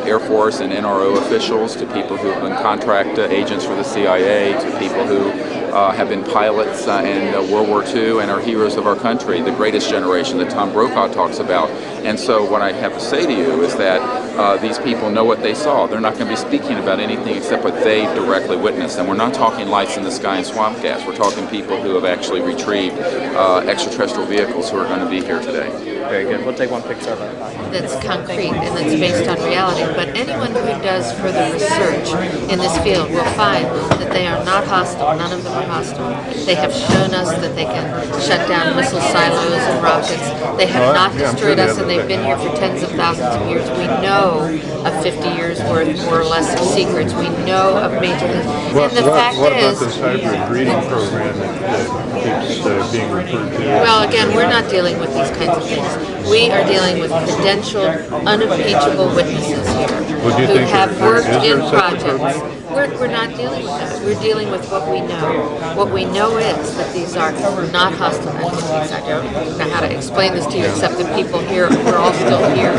Air Force and NRO officials to people who have been contract agents for the CIA to people who have been pilots in World War II and are heroes of our country, the greatest generation that Tom Brokaw talks about. And so what I have to say to you is that these people know what they saw. They're not going to be speaking about anything except what they directly witnessed. And we're not talking lights in the sky and swamp gas. We're talking people who have actually retrieved extraterrestrial vehicles who are going to be here today. Very good. We'll take one picture of it. That's concrete and that's based on reality. But anyone who does further research in this field will find that they are not hostile. None of them are hostile. They have shown us that they can shut down missile silos and rockets. They have not destroyed us, and they've been here for tens of thousands of years. We know of 50 years worth, more or less, of secrets. We know of major things. And the fact what is, about this hybrid breeding program that keeps being referred to? well, again, we're not dealing with these kinds of things. We are dealing with credentialed, unimpeachable witnesses here who have worked in projects. We're not dealing with that. We're dealing with what we know. What we know is that these are not hostile entities. I don't know how to explain this to you except that people here, we're all still here.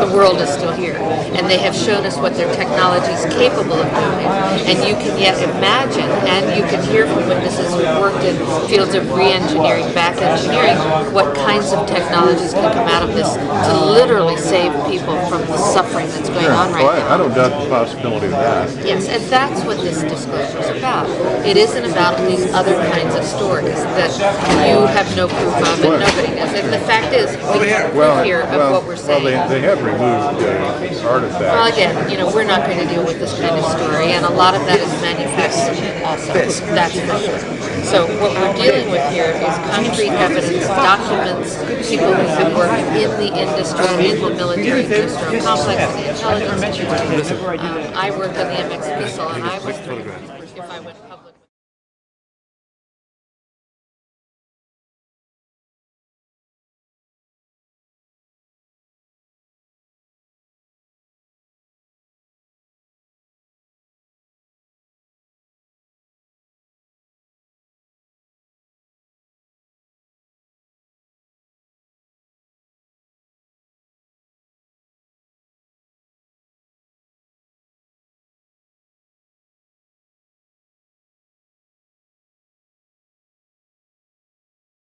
The world is still here. And they have shown us what their technology is capable of doing. And you can yet imagine, and you can hear from witnesses who've worked in fields of re-engineering, back engineering, what kinds of technologies can come out of this to literally save people from the suffering that's going on right now. I don't doubt the possibility of that. Yes, and that's what this disclosure is about. It isn't about these other kinds of stories that you have no proof of and nobody does. And the fact is, we have proof here of what we're saying. Well, they have removed artifacts. Well, again, we're not going to deal with this kind of story, and a lot of that is manufactured also. That's for sure. So what we're dealing with here is concrete evidence, documents, people who have worked in the industry, in the military industrial complex, in the intelligence industry. I worked on the MX missile, and I was if I went